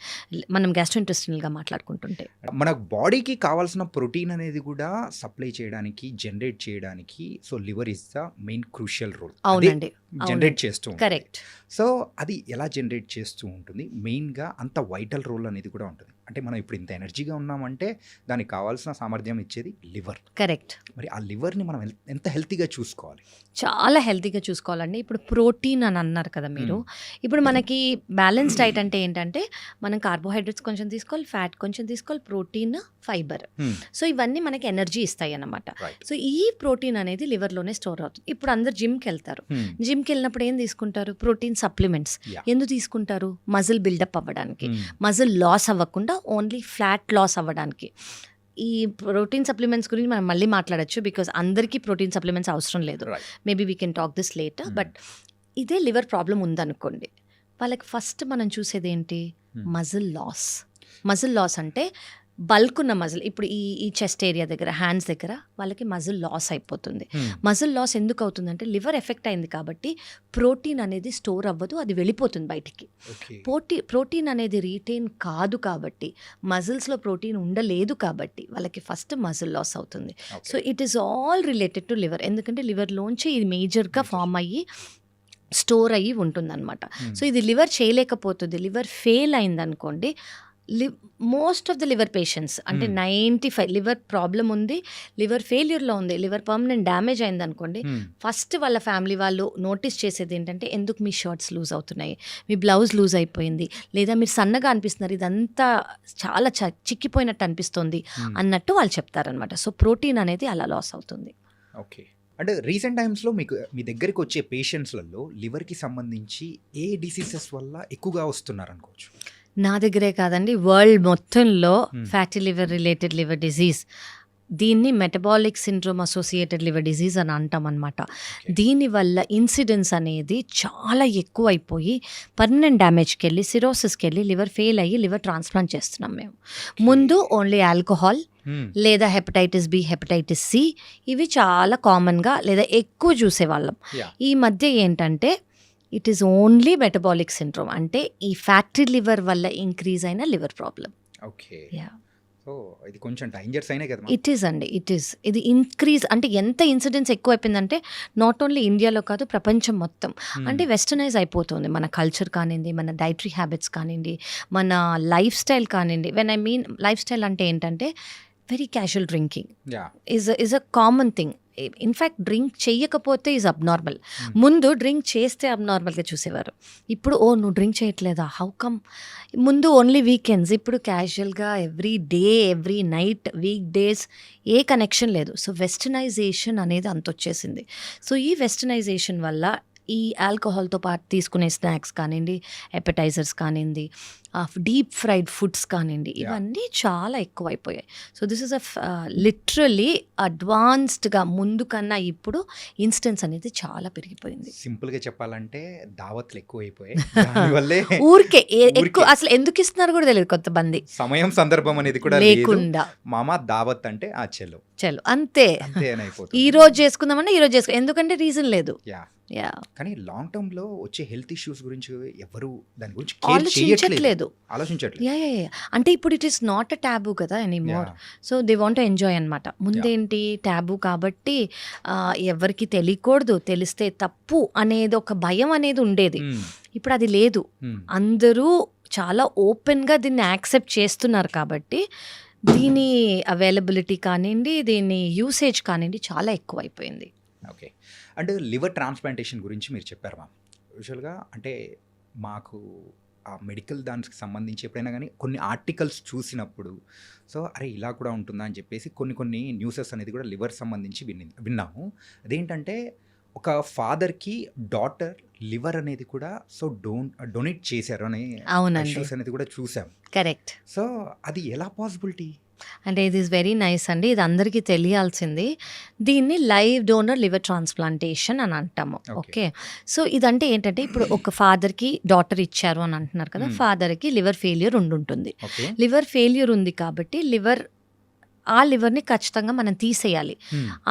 మనం గ్యాస్ట్రోఇంటెస్టినల్గా మాట్లాడుకుంటుంటే. మన బాడీకి కావాల్సిన ప్రోటీన్ అనేది కూడా సప్లై చేయడానికి, జనరేట్ చేయడానికి, so liver is the main crucial role. అవునండి, జనరేట్ చేస్తూ ఉంటుంది. కరెక్ట్. సో అది ఎలా జనరేట్ చేస్తూ ఉంటుంది, మెయిన్గా అంత వైటల్ రోల్ అనేది కూడా ఉంటుంది. అంటే మనం ఇప్పుడు ఇంత ఎనర్జీగా ఉన్నామంటే దానికి కావాల్సిన సామర్థ్యం ఇచ్చేది లివర్. కరెక్ట్. మరి ఆ లివర్ని మనం ఎంత హెల్తీగా చూసుకోవాలి? చాలా హెల్తీగా చూసుకోవాలండి. ఇప్పుడు ప్రోటీన్ అని అన్నారు కదా మీరు, ఇప్పుడు మనకి బ్యాలెన్స్ డైట్ అంటే ఏంటంటే మనం కార్బోహైడ్రేట్స్ కొంచెం తీసుకోవాలి, ఫ్యాట్ కొంచెం తీసుకోవాలి, ప్రోటీన్, ఫైబర్. సో ఇవన్నీ మనకి ఎనర్జీ ఇస్తాయి అన్నమాట. రైట్. సో ఈ ప్రోటీన్ అనేది లివర్లోనే స్టోర్ అవుతుంది. ఇప్పుడు అందరు జిమ్కి వెళ్తారు, జిమ్కి వెళ్ళినప్పుడు ఏం తీసుకుంటారు, ప్రోటీన్ సప్లిమెంట్స్. Yeah. ఎందుకు తీసుకుంటారు, మజిల్ బిల్డప్ అవ్వడానికి, మజిల్ లాస్ అవ్వకుండా ఓన్లీ ఫ్యాట్ లాస్ అవ్వడానికి. ఈ ప్రోటీన్ సప్లిమెంట్స్ గురించి మనం మళ్ళీ మాట్లాడచ్చు, బికాజ్ అందరికీ ప్రోటీన్ సప్లిమెంట్స్ అవసరం లేదు. Right. Maybe we can talk this later. But ఇదే లివర్ ప్రాబ్లం ఉందనుకోండి, వాళ్ళకి ఫస్ట్ మనం చూసేది ఏంటి, మజిల్ లాస్. మజిల్ లాస్ అంటే బల్క్ ఉన్న మజిల్, ఇప్పుడు ఈ చెస్ట్ ఏరియా దగ్గర, హ్యాండ్స్ దగ్గర వాళ్ళకి మజిల్ లాస్ అయిపోతుంది. మజిల్ లాస్ ఎందుకు అవుతుందంటే లివర్ ఎఫెక్ట్ అయింది కాబట్టి ప్రోటీన్ అనేది స్టోర్ అవ్వదు, అది వెళ్ళిపోతుంది బయటికి. ప్రోటీన్ అనేది రీటైన్ కాదు కాబట్టి, మజిల్స్లో ప్రోటీన్ ఉండలేదు కాబట్టి వాళ్ళకి ఫస్ట్ మజిల్ లాస్ అవుతుంది. So it is all related to liver, ఎందుకంటే లివర్లోంచి ఇది మేజర్గా ఫామ్ అయ్యి స్టోర్ అయ్యి ఉంటుందన్నమాట. సో ఇది లివర్ చేయలేకపోతుంది, లివర్ ఫెయిల్ అయిందనుకోండి, most of the liver patients అంటే 95 లివర్ ప్రాబ్లం ఉంది, లివర్ ఫెయిల్యూర్లో ఉంది, లివర్ పర్మనెంట్ డ్యామేజ్ అయింది అనుకోండి, ఫస్ట్ వాళ్ళ ఫ్యామిలీ వాళ్ళు నోటీస్ చేసేది ఏంటంటే ఎందుకు మీ షర్ట్స్ లూజ్ అవుతున్నాయి, మీ బ్లౌజ్ లూజ్ అయిపోయింది, లేదా మీరు సన్నగా అనిపిస్తున్నారు, ఇదంతా చాలా చిక్కిపోయినట్టు అనిపిస్తుంది అన్నట్టు వాళ్ళు చెప్తారనమాట. సో ప్రోటీన్ అనేది అలా లాస్ అవుతుంది. ఓకే, అంటే రీసెంట్ టైమ్స్లో మీకు మీ దగ్గరికి వచ్చే పేషెంట్స్లలో లివర్కి సంబంధించి ఏ డిసీజెస్ వల్ల ఎక్కువగా వస్తున్నారు అనుకోవచ్చు? నా దగ్గరే కాదండి, వరల్డ్ మొత్తంలో fatty liver related liver disease, దీన్ని metabolic syndrome associated liver disease అని అంటాం అనమాట. దీనివల్ల ఇన్సిడెన్స్ అనేది చాలా ఎక్కువ అయిపోయి పర్మనెంట్ డ్యామేజ్కి వెళ్ళి, సిరోసిస్కి వెళ్ళి, లివర్ ఫెయిల్ అయ్యి లివర్ ట్రాన్స్ప్లాంట్ చేస్తున్నాం మేము. ముందు ఓన్లీ ఆల్కహాల్ లేదా హెపటైటిస్ బి, హెపటైటిస్ సి, ఇవి చాలా కామన్గా లేదా ఎక్కువ చూసేవాళ్ళం. ఈ మధ్య ఏంటంటే it is only metabolic syndrome, అంటే ఈ ఫ్యాటీ లివర్ వల్ల ఇంక్రీజ్ అయిన లివర్ ప్రాబ్లం. ఓకే, సో ఇది కొంచెం డేంజర్స్ అయినా కదా? ఇట్ ఈస్ అండి, ఇట్ ఈస్. ఇది ఇంక్రీజ్ అంటే ఎంత ఇన్సిడెన్స్ ఎక్కువ అయిపోయిందంటే నాట్ ఓన్లీ ఇండియాలో కాదు, ప్రపంచం మొత్తం. అంటే వెస్టర్నైజ్ అయిపోతుంది మన కల్చర్ కానివ్వండి, మన డైటరీ హ్యాబిట్స్ కానివ్వండి, మన లైఫ్ స్టైల్ కానివ్వండి. When I mean lifestyle అంటే ఏంటంటే very casual drinking yeah is a common thing. In fact drink చెయ్యకపోతే ఈజ్ అబ్నార్మల్. ముందు డ్రింక్ చేస్తే అబ్నార్మల్గా చూసేవారు. ఇప్పుడు నువ్వు డ్రింక్ చేయట్లేదా, హౌ కమ్? ముందు ఓన్లీ వీకెండ్స్, ఇప్పుడు క్యాజువల్గా every day, every night, weekdays, ఏ కనెక్షన్ లేదు. సో వెస్టర్నైజేషన్ అనేది అంత వచ్చేసింది. సో ఈ వెస్టర్నైజేషన్ వల్ల ఈ ఆల్కహాల్తో పాటు తీసుకునే స్నాక్స్ కానివ్వండి, ఎపటైజర్స్ కానివ్వండి, డీప్ ఫ్రైడ్ ఫుడ్స్ కానివ్వండి, ఇవన్నీ చాలా ఎక్కువైపోయాయి. సో దిస్ ఇస్ లిటరలీ అడ్వాన్స్డ్గా ముందు కన్నా ఇప్పుడు ఇన్స్టెన్స్ అనేది చాలా పెరిగిపోయింది. సింపుల్గా చెప్పాలంటే దావత్లు ఎక్కువైపోయాయి. దానివల్లే ఊరికే ఎక్కువ అసలు ఎందుకు ఇస్తున్నారు కూడా తెలియదు కొంతమంది. సమయం సందర్భం అనేది కూడా లేదు. లేకుండా మామ దావత్ అంటే ఆ చెల్లు చలో అంతే, అంతే అని అయిపోతుంది. ఈ రోజు చేసుకుందామన్నా ఈ రోజు చేసుకో, ఎందుకంటే రీజన్ లేదు. యా కానీ లాంగ్ టర్మ్ లో వచ్చే హెల్త్ ఇష్యూస్ గురించి ఎవరు దాని గురించి కేర్ చేయట్లేదు, ఆలోచించట్లేదు. యా అంటే ఇప్పుడు it is not a taboo కదా anymore. So they want to enjoy అనమాట. ముందేంటి టాబూ కాబట్టి ఎవరికి తెలియకూడదు, తెలిస్తే తప్పు అనేది ఒక భయం అనేది ఉండేది. ఇప్పుడు అది లేదు. అందరూ చాలా ఓపెన్గా దీన్ని యాక్సెప్ట్ చేస్తున్నారు కాబట్టి దీని అవైలబిలిటీ కానివ్వండి, దీని యూసేజ్ కానివ్వండి చాలా ఎక్కువైపోయింది. ఓకే, అండ్ లివర్ ట్రాన్స్ప్లాంటేషన్ గురించి మీరు చెప్పారు మ్యామ్. యూజువల్గా అంటే మాకు ఆ మెడికల్ దానికి సంబంధించి ఎప్పుడైనా కానీ కొన్ని ఆర్టికల్స్ చూసినప్పుడు సో అరే ఇలా కూడా ఉంటుందా అని చెప్పేసి కొన్ని న్యూసెస్ అనేది కూడా లివర్ సంబంధించి విన్నాము. అదేంటంటే ఒక ఫాదర్కి డాటర్ లివర్ అనేది కూడా సో డొనేట్ చేశారు అనే ఇష్యూస్ అనేది కూడా చూసాం. కరెక్ట్. సో అది ఎలా పాసిబిలిటీ? అంటే ఇది ఈజ్ వెరీ నైస్ అండి, ఇది అందరికీ తెలియాల్సింది. దీన్ని లైవ్ డోనర్ లివర్ ట్రాన్స్ప్లాంటేషన్ అని అంటాము. ఓకే, సో ఇదంటే ఏంటంటే ఇప్పుడు ఒక ఫాదర్కి డాటర్ ఇచ్చారు అని అంటున్నారు కదా, ఫాదర్కి లివర్ ఫెయిల్యూర్ ఉంటుంది. లివర్ ఫెయిల్యూర్ ఉంది కాబట్టి ఆ లివర్ని ఖచ్చితంగా మనం తీసేయాలి.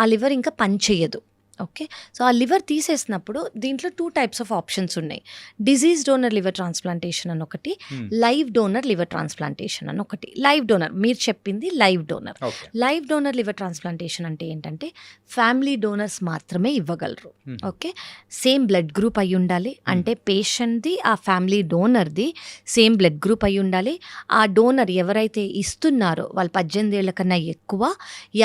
ఆ లివర్ ఇంకా పనిచేయదు. ఓకే, సో ఆ లివర్ తీసేసినప్పుడు దీంట్లో 2 types ఆఫ్ ఆప్షన్స్ ఉన్నాయి. డిజీజ్ డోనర్ లివర్ ట్రాన్స్ప్లాంటేషన్ అని ఒకటి, లైవ్ డోనర్ లివర్ ట్రాన్స్ప్లాంటేషన్ అని ఒకటి. లైవ్ డోనర్ మీరు చెప్పింది live donor. Live donor liver transplantation అంటే ఏంటంటే ఫ్యామిలీ డోనర్స్ మాత్రమే ఇవ్వగలరు. ఓకే, సేమ్ బ్లడ్ గ్రూప్ అయి ఉండాలి. అంటే పేషెంట్ది ఆ ఫ్యామిలీ డోనర్ది సేమ్ బ్లడ్ గ్రూప్ అయి ఉండాలి. ఆ డోనర్ ఎవరైతే ఇస్తున్నారో వాళ్ళు 18 ఏళ్ల కన్నా ఎక్కువ,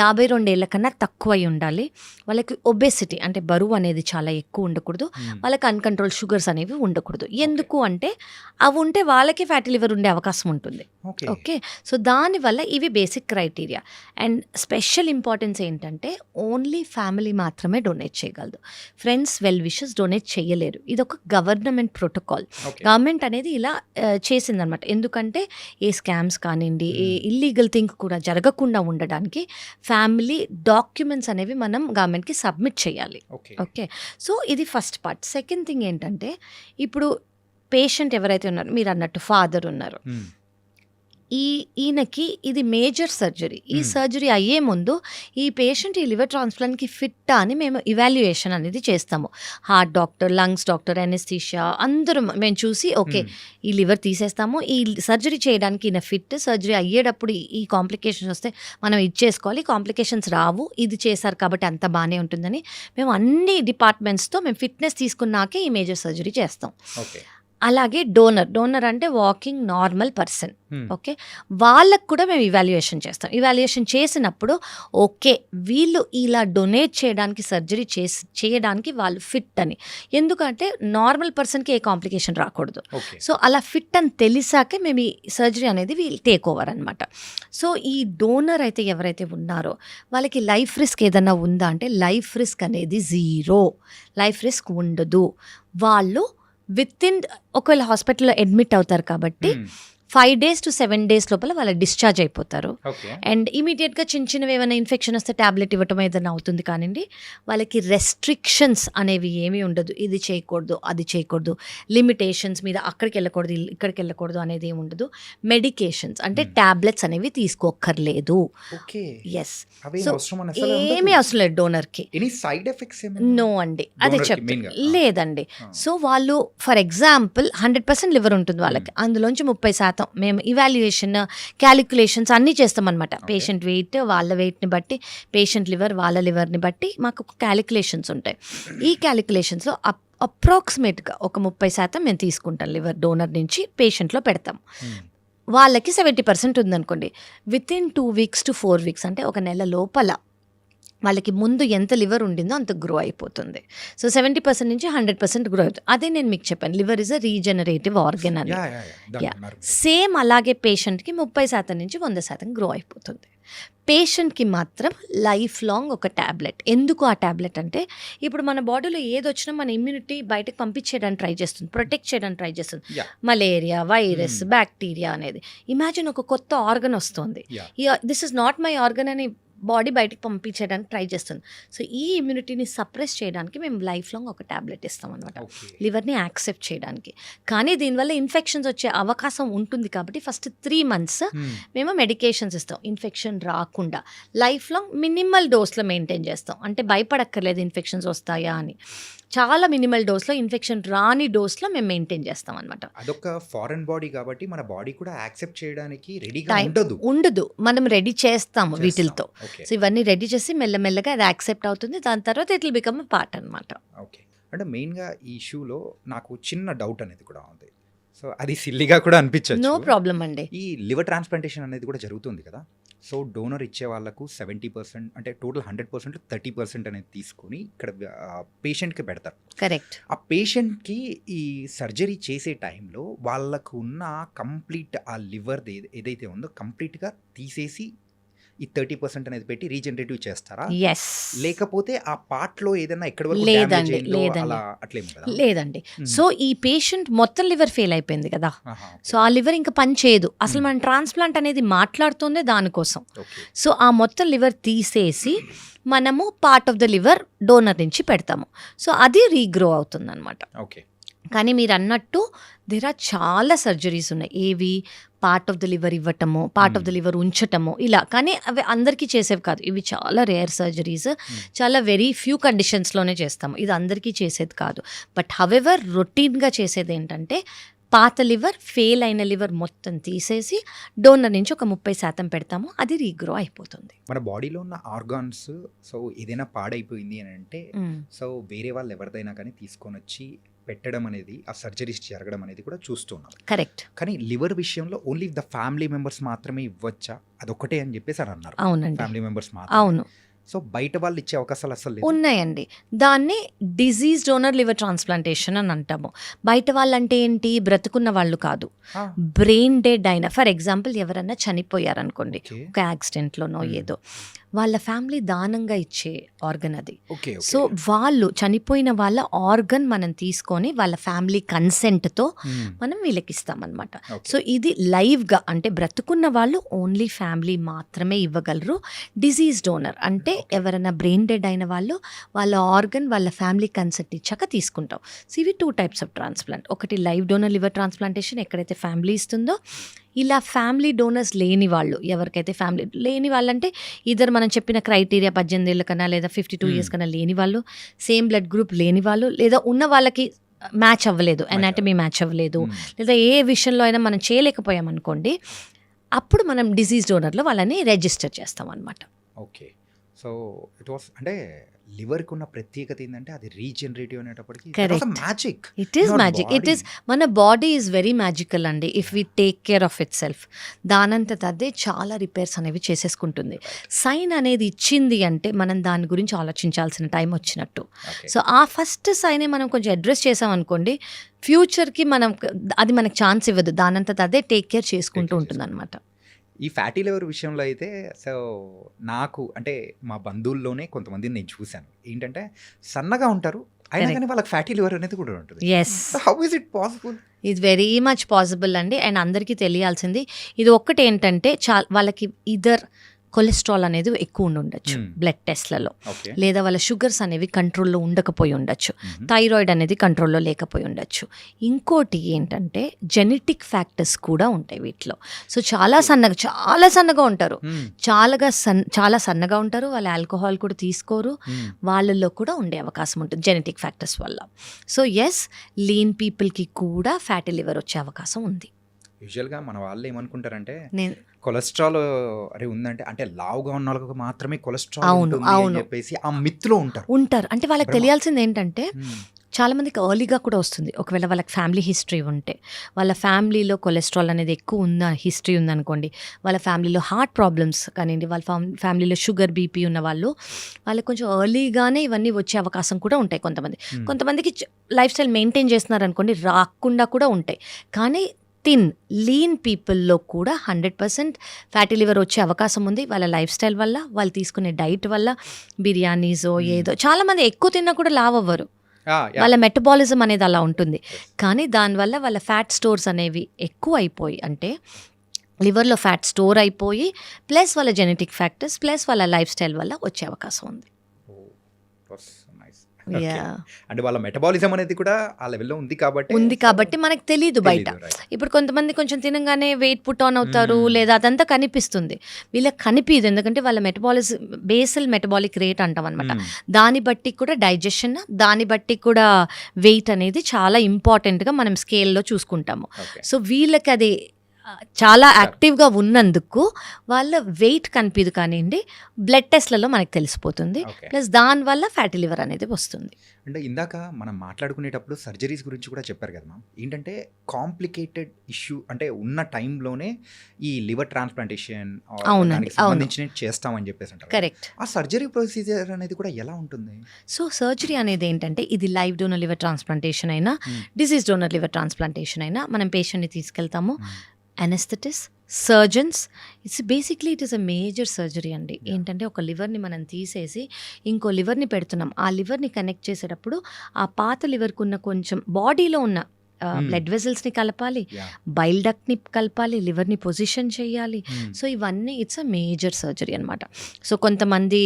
52 ఏళ్ల కన్నా తక్కువ అయి ఉండాలి. వాళ్ళకి ఒబెసిటీ అంటే బరువు అనేది చాలా ఎక్కువ ఉండకూడదు. వాళ్ళకి అన్కంట్రోల్ షుగర్స్ అనేవి ఉండకూడదు. ఎందుకు అంటే అవి ఉంటే వాళ్ళకి ఫ్యాటీ లివర్ ఉండే అవకాశం ఉంటుంది. ఓకే, సో దానివల్ల ఇవి basic criteria. And special importance ఏంటంటే ఓన్లీ ఫ్యామిలీ మాత్రమే డొనేట్ చేయగలదు. ఫ్రెండ్స్, వెల్ విషెస్ డొనేట్ చేయలేరు. ఇది ఒక గవర్నమెంట్ ప్రోటోకాల్. గవర్నమెంట్ అనేది ఇలా చేసిందనమాట. ఎందుకంటే ఏ స్కామ్స్ కానివ్వండి, ఏ ఇల్లీగల్ థింగ్ కూడా జరగకుండా ఉండడానికి ఫ్యామిలీ డాక్యుమెంట్స్ అనేవి మనం గవర్నమెంట్కి సబ్మిట్ చేయాలి. ఓకే, సో ఇది ఫస్ట్ పార్ట్. సెకండ్ థింగ్ ఏంటంటే ఇప్పుడు పేషెంట్ ఎవరైతే ఉన్నారో మీరు అన్నట్టు ఫాదర్ ఉన్నారు, ఈయనకి ఇది మేజర్ సర్జరీ. ఈ సర్జరీ అయ్యే ముందు ఈ పేషెంట్ ఈ లివర్ ట్రాన్స్ప్లాంట్కి ఫిట్టా అని మేము ఇవాల్యుయేషన్ అనేది చేస్తాము. Heart doctor, lungs doctor, anaesthesia అందరూ మేము చూసి ఓకే ఈ లివర్ తీసేస్తాము, ఈ సర్జరీ చేయడానికి ఈయన ఫిట్, సర్జరీ అయ్యేటప్పుడు ఈ కాంప్లికేషన్స్ వస్తే మనం ఇది చేసుకోవాలి, కాంప్లికేషన్స్ రావు, ఇది చేశారు కాబట్టి అంత బాగానే ఉంటుందని మేము అన్ని డిపార్ట్మెంట్స్తో మేము ఫిట్నెస్ తీసుకున్నాకే ఈ మేజర్ సర్జరీ చేస్తాం. అలాగే డోనర్ అంటే వాకింగ్ నార్మల్ పర్సన్. ఓకే, వాళ్ళకు కూడా మేము ఇవాల్యుయేషన్ చేస్తాం. ఇవాల్యుయేషన్ చేసినప్పుడు ఓకే వీళ్ళు ఇలా డొనేట్ చేయడానికి సర్జరీ చేయడానికి వాళ్ళు ఫిట్ అని. ఎందుకంటే నార్మల్ పర్సన్కి ఏ కాంప్లికేషన్ రాకూడదు. సో అలా ఫిట్ అని తెలిసాకే మేము ఈ సర్జరీ అనేది వీళ్ళు టేక్ ఓవర్ అనమాట. సో ఈ డోనర్ అయితే ఎవరైతే ఉన్నారో వాళ్ళకి లైఫ్ రిస్క్ ఏదన్నా ఉందా అంటే లైఫ్ రిస్క్ అనేది 0. లైఫ్ రిస్క్ ఉండదు. వాళ్ళు ఒకవేళ హాస్పిటల్లో అడ్మిట్ అవుతారు కాబట్టి 5 days to 7 days లోపల వాళ్ళు డిశ్చార్జ్ అయిపోతారు. అండ్ ఇమీడియట్గా చిన్నవి ఏమైనా ఇన్ఫెక్షన్ వస్తే ట్యాబ్లెట్ ఇవ్వటం ఏదైనా అవుతుంది. కానివ్వండి, వాళ్ళకి రెస్ట్రిక్షన్స్ అనేవి ఏమీ ఉండదు. ఇది చేయకూడదు, అది చేయకూడదు, లిమిటేషన్స్ మీద అక్కడికి వెళ్ళకూడదు, ఇక్కడికి వెళ్ళకూడదు అనేది ఏమి ఉండదు. మెడికేషన్స్ అంటే ట్యాబ్లెట్స్ అనేవి తీసుకోక్కర్లేదు. ఎస్, సో ఏమీ అవసరం లేదు డోనర్కి. నో అండి, అదే లేదండి. సో వాళ్ళు ఫర్ ఎగ్జాంపుల్ 100% లివర్ ఉంటుంది వాళ్ళకి, అందులోంచి 30% మేము ఇవాల్యుయేషన్ క్యాలిక్యులేషన్స్ అన్నీ చేస్తామన్నమాట. పేషెంట్ వెయిట్, వాళ్ళ వెయిట్ని బట్టి, పేషెంట్ లివర్ వాళ్ళ లివర్ని బట్టి మాకు క్యాలిక్యులేషన్స్ ఉంటాయి. ఈ క్యాలిక్యులేషన్స్లో అప్రాక్సిమేట్గా ఒక 30% మేము తీసుకుంటాం లివర్ డోనర్ నుంచి పేషెంట్లో పెడతాం. వాళ్ళకి 70% ఉందనుకోండి, వితిన్ 2 వీక్స్ టు 4 వీక్స్ అంటే ఒక నెల లోపల వాళ్ళకి ముందు ఎంత లివర్ ఉండిందో అంత గ్రో అయిపోతుంది. సో 70% నుంచి 100% గ్రో అవుతుంది. అదే నేను మీకు చెప్పాను, liver is a regenerative organ అని. సేమ్ అలాగే పేషెంట్కి 30% నుంచి 100% గ్రో అయిపోతుంది. పేషెంట్కి మాత్రం లైఫ్ లాంగ్ ఒక ట్యాబ్లెట్. ఎందుకు ఆ ట్యాబ్లెట్ అంటే, ఇప్పుడు మన బాడీలో ఏదొచ్చినా మన ఇమ్యూనిటీ బయటకు పంపించేయడానికి ట్రై చేస్తుంది, ప్రొటెక్ట్ చేయడానికి ట్రై చేస్తుంది. మలేరియా, వైరస్, బ్యాక్టీరియా అనేది. ఇమాజిన్ ఒక కొత్త ఆర్గన్ వస్తుంది, this is not my organ అని బాడీ బయటకు పంపించడానికి ట్రై చేస్తుంది. సో ఈ ఇమ్యూనిటీని సప్రెస్ చేయడానికి మేము లైఫ్ లాంగ్ ఒక ట్యాబ్లెట్ ఇస్తాం అనమాట, లివర్ని యాక్సెప్ట్ చేయడానికి. కానీ దీనివల్ల ఇన్ఫెక్షన్స్ వచ్చే అవకాశం ఉంటుంది కాబట్టి ఫస్ట్ 3 months మేము మెడికేషన్స్ ఇస్తాం ఇన్ఫెక్షన్ రాకుండా. లైఫ్ లాంగ్ మినిమల్ డోస్లో మెయింటైన్ చేస్తాం, అంటే భయపడక్కర్లేదు ఇన్ఫెక్షన్స్ వస్తాయా అని. చాలా మినిమల్ డోస్లో, ఇన్ఫెక్షన్ రాని డోస్లో మేము మెయింటైన్ చేస్తాం అనమాట. అదొక ఫారెన్ బాడీ కాబట్టి మన బాడీ కూడా యాక్సెప్ట్ చేయడానికి రెడీగా ఉండదు, మనం రెడీ చేస్తాము వీటితో. సో ఇవన్నీ రెడీ చేసి మెల్లమెల్లగా అది యాక్సెప్ట్ అవుతుంది, దాని తర్వాత ఇట్ విల్ బికమ్ పార్ట్ అనమాట. ఓకే, అంటే మెయిన్గా ఈ ఇష్యూలో నాకు చిన్న డౌట్ అనేది కూడా ఉంది. సో అది సిల్లీగా కూడా అనిపించచ్చు, నో ప్రాబ్లం అండి. ఈ లివర్ ట్రాన్స్ప్లాంటేషన్ అనేది కూడా జరుగుతుంది కదా. సో డోనర్ ఇచ్చే వాళ్ళకు 70% అంటే టోటల్ 100% 30% అనేది తీసుకొని ఇక్కడ పేషెంట్కి పెడతారు. కరెక్ట్. ఆ పేషెంట్కి ఈ సర్జరీ చేసే టైంలో వాళ్ళకు ఉన్న కంప్లీట్ ఆ లివర్ ఏదైతే ఉందో కంప్లీట్గా తీసేసి ఈ 30% అనేది పెట్టి రీజనరేటివ్ చేస్తారా, లేకపోతే ఆ పార్ట్ లో ఏదైనా ఎక్కడి వరకు లేదండి. సో ఈ పేషెంట్ మొత్తం లివర్ ఫెయిల్ అయిపోయింది కదా, సో ఆ లివర్ ఇంకా పని చేయదు అసలు. మన ట్రాన్స్ప్లాంట్ అనేది మాట్లాడుతుందే దానికోసం. సో ఆ మొత్తం లివర్ తీసేసి మనము part of the liver donor నుంచి పెడతాము. సో అది రీగ్రో అవుతుంది అనమాట. ఓకే, కానీ మీరు అన్నట్టు దేర్ ఆర్ చాలా సర్జరీస్ ఉన్నాయి, ఏవి పార్ట్ ఆఫ్ ద లివర్ ఇవ్వటము, పార్ట్ ఆఫ్ ద లివర్ ఉంచటము, ఇలా. కానీ అవి అందరికీ చేసేవి కాదు, ఇవి చాలా రేర్ సర్జరీస్, చాలా వెరీ ఫ్యూ కండిషన్స్లోనే చేస్తాము, ఇది అందరికీ చేసేది కాదు. బట్ హవెవర్ రొటీన్గా చేసేది ఏంటంటే పాత లివర్, ఫెయిల్ అయిన లివర్ మొత్తం తీసేసి డోనర్ నుంచి ఒక 30% పెడతాము, అది రీగ్రో అయిపోతుంది. మన బాడీలో ఉన్న ఆర్గాన్స్ సో ఏదైనా పాడైపోయింది అని అంటే సో వేరే వాళ్ళు ఎవరిదైనా కానీ తీసుకొని వచ్చి పెట్టడం అనేది, ఆ సర్జరీస్ జరగడం అనేది కూడా చూస్తున్నాం. కరెక్ట్. కానీ లివర్ విషయంలో ఓన్లీ ద ఫ్యామిలీ మెంబర్స్ మాత్రమే ఇవ్వచ్చా, అదొకటే అని చెప్పేసి అని అన్నారు. అవునండి, ఫ్యామిలీ మెంబర్స్ మాత్రం. అవును. సో బయట వాళ్ళు ఇచ్చే అవకాశాలు అసలు ఉన్నాయండి. దాన్ని డిజీజ్ డోనర్ లివర్ ట్రాన్స్ప్లాంటేషన్ అని అంటాము. బయట వాళ్ళంటే ఏంటి, బ్రతుకున్న వాళ్ళు కాదు, బ్రెయిన్ డెడ్ అయిన, ఫర్ ఎగ్జాంపుల్ ఎవరన్నా చనిపోయారనుకోండి ఒక యాక్సిడెంట్లోనో ఏదో, వాళ్ళ ఫ్యామిలీ దానంగా ఇచ్చే ఆర్గన్ అది. సో వాళ్ళు చనిపోయిన వాళ్ళ ఆర్గన్ మనం తీసుకొని వాళ్ళ ఫ్యామిలీ కన్సెంట్తో మనం వీళ్ళకి ఇస్తామన్నమాట. సో ఇది లైవ్గా, అంటే బ్రతుకున్న వాళ్ళు ఓన్లీ ఫ్యామిలీ మాత్రమే ఇవ్వగలరు. డిజీజ్ డోనర్ అంటే ఎవరైనా బ్రెయిన్ డెడ్ అయిన వాళ్ళు వాళ్ళ ఆర్గన్ వాళ్ళ ఫ్యామిలీ కన్సెంట్ ఇచ్చాక తీసుకుంటాం. సో ఇవి 2 types ఆఫ్ ట్రాన్స్ప్లాంట్. ఒకటి లైవ్ డోనర్ లివర్ ట్రాన్స్ప్లాంటేషన్, ఎక్కడైతే ఫ్యామిలీ ఇస్తుందో. ఇలా ఫ్యామిలీ డోనర్స్ లేని వాళ్ళు, ఎవరికైతే ఫ్యామిలీ లేని వాళ్ళంటే ఇద్దరు మనం చెప్పిన క్రైటీరియా 18 ఏళ్ళ కన్నా లేదా 52 years కన్నా లేని వాళ్ళు, సేమ్ బ్లడ్ గ్రూప్ లేని వాళ్ళు, లేదా ఉన్న వాళ్ళకి మ్యాచ్ అవ్వలేదు, ఎనాటమీ మ్యాచ్ అవ్వలేదు, లేదా ఏ విషయంలో అయినా మనం చేయలేకపోయాం అనుకోండి, అప్పుడు మనం డిజీజ్ డోనర్లో వాళ్ళని రిజిస్టర్ చేస్తాం అనమాట. ఓకే, సో ఇట్ వాస్ అంటే లివర్కి ఉన్న ప్రత్యేకత ఏంటంటే అది రీజనరేటివ్ అనేటప్పటికి magic. It is magic, it is, మన బాడీ ఈజ్ వెరీ మ్యాజికల్ అండి if we take care of it self. దానంతట అదే చాలా రిపేర్స్ అనేవి చేసేసుకుంటుంది. సైన్ అనేది ఇచ్చింది అంటే మనం దాని గురించి ఆలోచించాల్సిన టైం వచ్చినట్టు. సో ఆ ఫస్ట్ సైనే మనం కొంచెం అడ్రస్ చేసాం అనుకోండి, ఫ్యూచర్కి మనం అది మనకు ఛాన్స్ ఇవ్వదు, దానంతట అదే టేక్ కేర్ చేసుకుంటూ ఉంటుంది అనమాట. ఈ ఫ్యాటీ లివర్ విషయంలో అయితే సో నాకు అంటే మా బంధువుల్లోనే కొంతమందిని నేను చూశాను, ఏంటంటే సన్నగా ఉంటారు అయినా కానీ వాళ్ళకి ఫ్యాటీ లివర్ అనేది కూడా ఉంటుంది. How is it possible? ఇది వెరీ మచ్ పాసిబుల్ అండి. అండ్ అందరికీ తెలియాల్సింది ఇది ఒక్కటి ఏంటంటే, వాళ్ళకి ఇదర్ కొలెస్ట్రాల్ అనేది ఎక్కువ ఉండొచ్చు బ్లడ్ టెస్ట్లలో, లేదా వాళ్ళ షుగర్స్ అనేవి కంట్రోల్లో ఉండకపోయి ఉండొచ్చు, థైరాయిడ్ అనేది కంట్రోల్లో లేకపోయి ఉండొచ్చు. ఇంకోటి ఏంటంటే జెనెటిక్ ఫ్యాక్టర్స్ కూడా ఉంటాయి వీటిలో. సో చాలా సన్నగా ఉంటారు, చాలా సన్నగా ఉంటారు, వాళ్ళు ఆల్కహాల్ కూడా తీసుకోరు, వాళ్ళల్లో కూడా ఉండే అవకాశం ఉంటుంది జెనెటిక్ ఫ్యాక్టర్స్ వల్ల. సో ఎస్, లీన్ పీపుల్కి కూడా ఫ్యాటీ లివర్ వచ్చే అవకాశం ఉంది. యూజువల్గా మన వాళ్ళు ఏమనుకుంటారంటే కొలెస్ట్రాల్ అరే ఉందంటే అంటే లావుగా ఉన్న వాళ్ళకి మాత్రమే కొలెస్ట్రాల్ అని చెప్పేసి ఆ మిత్తులో ఉంటారు. అంటే వాళ్ళకి తెలియాల్సింది ఏంటంటే చాలామందికి ఎర్లీగా కూడా వస్తుంది. ఒకవేళ వాళ్ళకి ఫ్యామిలీ హిస్టరీ ఉంటే, వాళ్ళ ఫ్యామిలీలో కొలెస్ట్రాల్ అనేది ఎక్కువ ఉన్న హిస్టరీ ఉందనుకోండి, వాళ్ళ ఫ్యామిలీలో హార్ట్ ప్రాబ్లమ్స్ కానివ్వండి, వాళ్ళ ఫ్యామిలీలో షుగర్, బీపీ ఉన్న వాళ్ళకి కొంచెం ఎర్లీగానే ఇవన్నీ వచ్చే అవకాశం కూడా ఉంటాయి కొంతమంది. కొంతమందికి లైఫ్ స్టైల్ మెయింటైన్ చేస్తున్నారనుకోండి, రాకుండా కూడా ఉంటాయి. కానీ లీన్ పీపుల్లో కూడా 100% ఫ్యాటీ లివర్ వచ్చే అవకాశం ఉంది. వాళ్ళ లైఫ్ స్టైల్ వల్ల, వాళ్ళు తీసుకునే డైట్ వల్ల, బిర్యానీసో ఏదో. చాలామంది ఎక్కువ తిన్నా కూడా లావ్ అవ్వరు. వాళ్ళ మెటబాలిజం అనేది అలా ఉంటుంది. కానీ దానివల్ల వాళ్ళ ఫ్యాట్ స్టోర్స్ అనేవి ఎక్కువ అయిపోయి, అంటే లివర్లో ఫ్యాట్ స్టోర్ అయిపోయి, ప్లస్ వాళ్ళ జెనెటిక్ ఫ్యాక్టర్స్, ప్లస్ వాళ్ళ లైఫ్ స్టైల్ వల్ల వచ్చే అవకాశం ఉంది. అంటే వాళ్ళ మెటబాలిజం అనేది కూడా ఆ లెవెల్లో ఉంది కాబట్టి మనకు తెలియదు బయట. ఇప్పుడు కొంతమంది కొంచెం తినగానే వెయిట్ పుట్ ఆన్ అవుతారు, లేదా అదంతా కనిపిస్తుంది. వీళ్ళకి కనిపించదు, ఎందుకంటే వాళ్ళ బేసల్ మెటబాలిక్ రేట్ అంటాం అనమాట. దాన్ని బట్టి కూడా డైజెషన్, దాన్ని బట్టి కూడా వెయిట్ అనేది చాలా ఇంపార్టెంట్గా మనం స్కేల్లో చూసుకుంటాము. సో వీళ్ళకి అది చాలా యాక్టివ్గా ఉన్నందుకు వాళ్ళ వెయిట్ కనిపించదు, కానివ్వండి బ్లడ్ టెస్ట్లలో మనకు తెలిసిపోతుంది. ప్లస్ దానివల్ల ఫ్యాటీ లివర్ అనేది వస్తుంది. అంటే ఇందాక మనం మాట్లాడుకునేటప్పుడు సర్జరీస్ గురించి కూడా చెప్పారు కదా మ్యామ్. ఏంటంటే కాంప్లికేటెడ్ ఇష్యూ అంటే ఉన్న టైంలోనే ఈ లివర్ ట్రాన్స్ప్లాంటేషన్ సంబంధించిన చేస్తామని చెప్పేసి అంటారు. కరెక్ట్. ఆ సర్జరీ ప్రొసీజర్ అనేది కూడా ఎలా ఉంటుంది? సో సర్జరీ అనేది ఏంటంటే, ఇది లైవ్ డోనర్ లివర్ ట్రాన్స్ప్లాంటేషన్ అయినా, డిసీజ్ డోనర్ లివర్ ట్రాన్స్ప్లాంటేషన్ అయినా, మనం పేషెంట్ని తీసుకెళ్తాము. Anaesthetist, surgeons, it is a major surgery అండి. ఏంటంటే ఒక లివర్ని మనం తీసేసి ఇంకో లివర్ని పెడుతున్నాం. ఆ లివర్ని కనెక్ట్ చేసేటప్పుడు ఆ పాత లివర్కి ఉన్న కొంచెం బాడీలో ఉన్న బ్లడ్ వెజల్స్ని కలపాలి, బైల్ డక్ట్ని కలపాలి, లివర్ని పొజిషన్ చేయాలి. సో ఇవన్నీ ఇట్స్ అ మేజర్ సర్జరీ అనమాట. సో కొంతమంది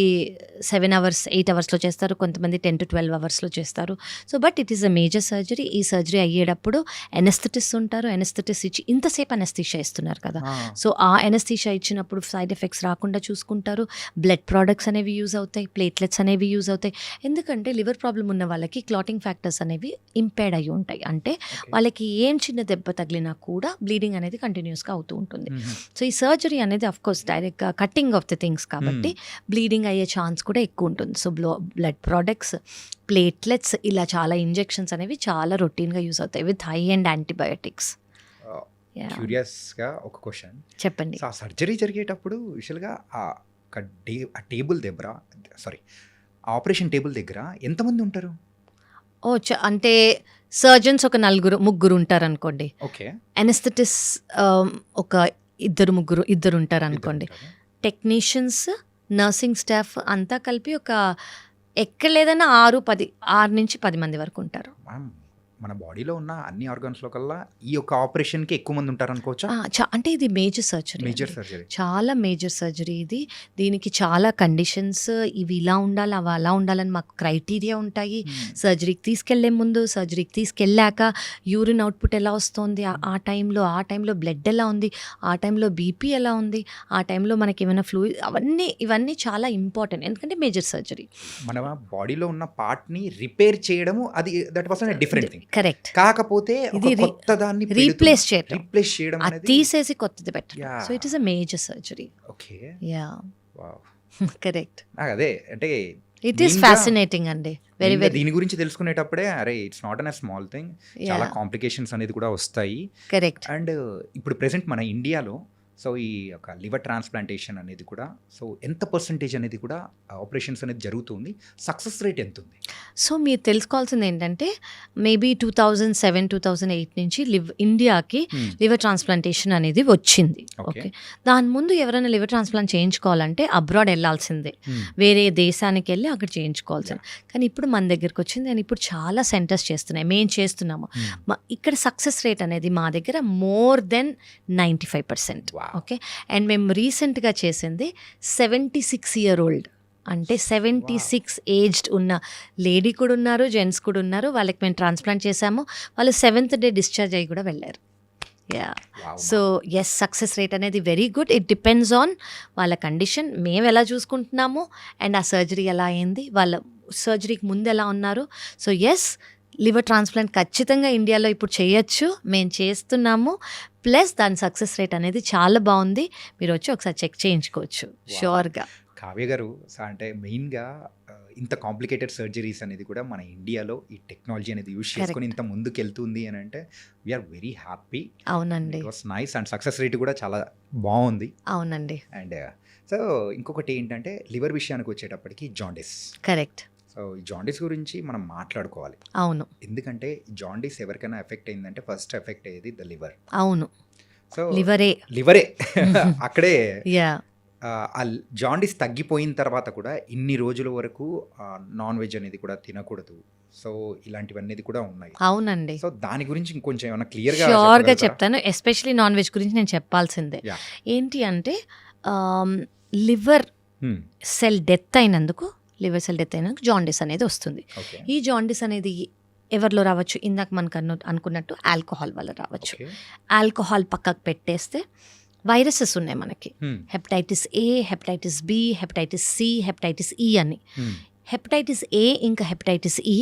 7 hours 8 hours చేస్తారు, కొంతమంది 10 to 12 hours చేస్తారు. So but it is a major surgery. ఈ సర్జరీ అయ్యేటప్పుడు ఎనెస్థెటిస్ట్ ఉంటారు. ఎనెస్థెటిస్ట్ ఇచ్చి ఇంతసేపు అనెస్థీషియా ఇస్తున్నారు కదా, సో ఆ ఎనెస్థీషియా ఇచ్చినప్పుడు సైడ్ ఎఫెక్ట్స్ రాకుండా చూసుకుంటారు. బ్లడ్ ప్రోడక్ట్స్ అనేవి యూజ్ అవుతాయి, ప్లేట్లెట్స్ అనేవి యూజ్ అవుతాయి. ఎందుకంటే లివర్ ప్రాబ్లం ఉన్న వాళ్ళకి క్లాటింగ్ ఫ్యాక్టర్స్ అనేవి ఇంపేర్డ్ అయ్యి ఉంటాయి. అంటే వాళ్ళకి ఏం చిన్న దెబ్బ తగిలినా కూడా బ్లీడింగ్ అనేది కంటిన్యూస్గా అవుతూ ఉంటుంది. సో ఈ సర్జరీ అనేది అఫ్కోర్స్ డైరెక్ట్గా కట్టింగ్ ఆఫ్ ది థింగ్స్ కాబట్టి బ్లీడింగ్ అయ్యే ఛాన్స్ కూడా ఎక్కువ ఉంటుంది. సో బ్లడ్ ప్రోడక్ట్స్, ప్లేట్లెట్స్, ఇలా చాలా ఇంజెక్షన్స్ అనేవి చాలా రొటీన్గా యూజ్ అవుతాయి విత్ హై అండ్ యాంటీబయోటిక్స్. క్యూరియస్గా ఒక క్వశ్చన్ చెప్పండి. ఆ సర్జరీ జరిగేటప్పుడు యూజువల్గా ఆ టేబుల్ దగ్గర ఆపరేషన్ టేబుల్ దగ్గర ఎంతమంది ఉంటారు? అంటే సర్జన్స్ ఒక 4-3 ఉంటారు అనుకోండి. ఓకే. అనెస్థెటిస్ట్ ఒక 2-3 ఉంటారు అనుకోండి. టెక్నీషియన్స్, నర్సింగ్ స్టాఫ్ అంతా కలిపి ఒక ఎక్కడ లేదన్నా 6 నుంచి 10 మంది వరకు ఉంటారు. మన బాడీలో ఉన్న అన్ని ఆర్గాన్స్లో కల్లా ఈ యొక్క ఆపరేషన్కి ఎక్కువ మంది ఉంటారు అనుకోవచ్చా? అంటే ఇది మేజర్ సర్జరీ, చాలా మేజర్ సర్జరీ ఇది. దీనికి చాలా కండిషన్స్, ఇవి ఇలా ఉండాలి, అవి అలా ఉండాలని మాకు క్రైటీరియా ఉంటాయి. సర్జరీకి తీసుకెళ్లే ముందు, సర్జరీకి తీసుకెళ్ళాక యూరిన్ అవుట్పుట్ ఎలా వస్తుంది, ఆ టైంలో బ్లడ్ ఎలా ఉంది, ఆ టైంలో బీపీ ఎలా ఉంది, ఆ టైంలో మనకి ఏమైనా ఫ్లూయిడ్, ఇవన్నీ చాలా ఇంపార్టెంట్. ఎందుకంటే మేజర్ సర్జరీ మన బాడీలో ఉన్న పార్ట్ని రిపేర్ చేయడము, అది that was different thing. Correct. కాకపోతే కొత్తదాన్ని రీప్లేస్ చేయడం అది తీసేసి కొత్తది పెట్టడం. So it is a major surgery. Okay. Yeah, correct. అదే అంటే ఇట్ ఈస్ ఫ్యాసినేటింగ్ అండి. వెరీ దీని గురించి తెలుసుకునేటప్పుడే అరే it's not an small thing, చాలా కాంప్లికేషన్స్ అనేది కూడా వస్తాయి. కరెక్ట్. అండ్ ఇప్పుడు ప్రెసెంట్ మన ఇండియాలో సో ఈ యొక్క లివర్ ట్రాన్స్ప్లాంటేషన్ అనేది కూడా సో ఎంత పర్సంటేజ్ అనేది కూడా ఆపరేషన్స్ అనేది జరుగుతుంది, సక్సెస్ రేట్ ఎంత ఉంది? సో మీరు తెలుసుకోవాల్సింది ఏంటంటే, మేబీ 2007-2008 నుంచి ఇండియాకి లివర్ ట్రాన్స్ప్లాంటేషన్ అనేది వచ్చింది. ఓకే. దాని ముందు ఎవరైనా లివర్ ట్రాన్స్ప్లాంట్ చేయించుకోవాలంటే అబ్రాడ్ వెళ్ళాల్సిందే, వేరే దేశానికి వెళ్ళి అక్కడ చేయించుకోవాల్సింది. కానీ ఇప్పుడు మన దగ్గరకు వచ్చింది, అండ్ ఇప్పుడు చాలా సెంటర్స్ చేస్తున్నాయి, మేము చేస్తున్నాము. ఇక్కడ సక్సెస్ రేట్ అనేది మా దగ్గర more than 95%. ఓకే. అండ్ మేము రీసెంట్గా చేసింది 76-year-old, అంటే 76 ఏజ్డ్ ఉన్న లేడీ కూడా ఉన్నారు, జెంట్స్ కూడా ఉన్నారు. వాళ్ళకి మేము ట్రాన్స్ప్లాంట్ చేసాము. వాళ్ళు 7th day డిశ్చార్జ్ అయ్యి కూడా వెళ్ళారు. Yeah. So yes, success rate అనేది very good. It depends on వాళ్ళ కండిషన్, మేము ఎలా చూసుకుంటున్నాము, అండ్ ఆ సర్జరీ ఎలా అయింది, వాళ్ళ సర్జరీకి ముందు ఎలా ఉన్నారు. సో ఎస్, లివర్ ట్రాన్స్ప్లాంట్ ఖచ్చితంగా ఇండియాలో ఇప్పుడు చేయొచ్చు, మేము చేస్తున్నాము. ప్లస్ దాని సక్సెస్ రేట్ అనేది చాలా బాగుంది. మీరు వచ్చి ఒకసారి చెక్ చేయించుకోవచ్చు ష్యూర్గా. కావ్య గారు అంటే మెయిన్గా ఇంత కాంప్లికేటెడ్ సర్జరీస్ అనేది కూడా మన ఇండియాలో ఈ టెక్నాలజీ అనేది యూజ్ చేసుకొని ఇంత ముందుకు వెళ్తుంది అని అంటే వీఆర్ వెరీ హ్యాపీ. అవునండి. It was nice and success rate కూడా చాలా బాగుంది. అవునండి. అండ్ సో ఇంకొకటి ఏంటంటే లివర్ విషయానికి వచ్చేటప్పటికి జాండిస్. కరెక్ట్. సో ఈ జాండిస్ గురించి మనం మాట్లాడుకోవాలి. అవును. ఎందుకంటే జాండిస్ ఎవరికైనా ఎఫెక్ట్ అయిందంటే ఫస్ట్ ఎఫెక్ట్ అయ్యేది ద లివర్. అవును. సో లివరే అక్కడే యా ఆ జాండిస్ తగ్గిపోయిన తర్వాత కూడా ఇన్ని రోజుల వరకు నాన్ వెజ్ అనేది కూడా తినకూడదు. సో ఇలాంటివన్నీ కూడా ఉన్నాయి. అవునండి. సో దాని గురించి ఇంకొంచెం ఏమైనా క్లియర్గా ష్యూర్గా చెప్తాను. ఎస్పెషలీ నాన్ వెజ్ గురించి నేను చెప్పాల్సిందే. Yeah. ఏంటి అంటే లివర్ సెల్ డెత్ అయినందుకు జాండిస్ అనేది వస్తుంది. ఓకే ఈ జాండిస్ అనేది ఎవరిలో రావచ్చు? ఇందాక మనకు అనుకున్నట్టు ఆల్కహాల్ వల్ల రావచ్చు. ఆల్కహాల్ పక్కకు పెట్టేస్తే వైరసెస్ ఉన్నాయి మనకి. Hepatitis A, hepatitis B, hepatitis C, hepatitis E అని. హెపటైటిస్ ఏ ఇంకా హెపటైటిస్ ఈ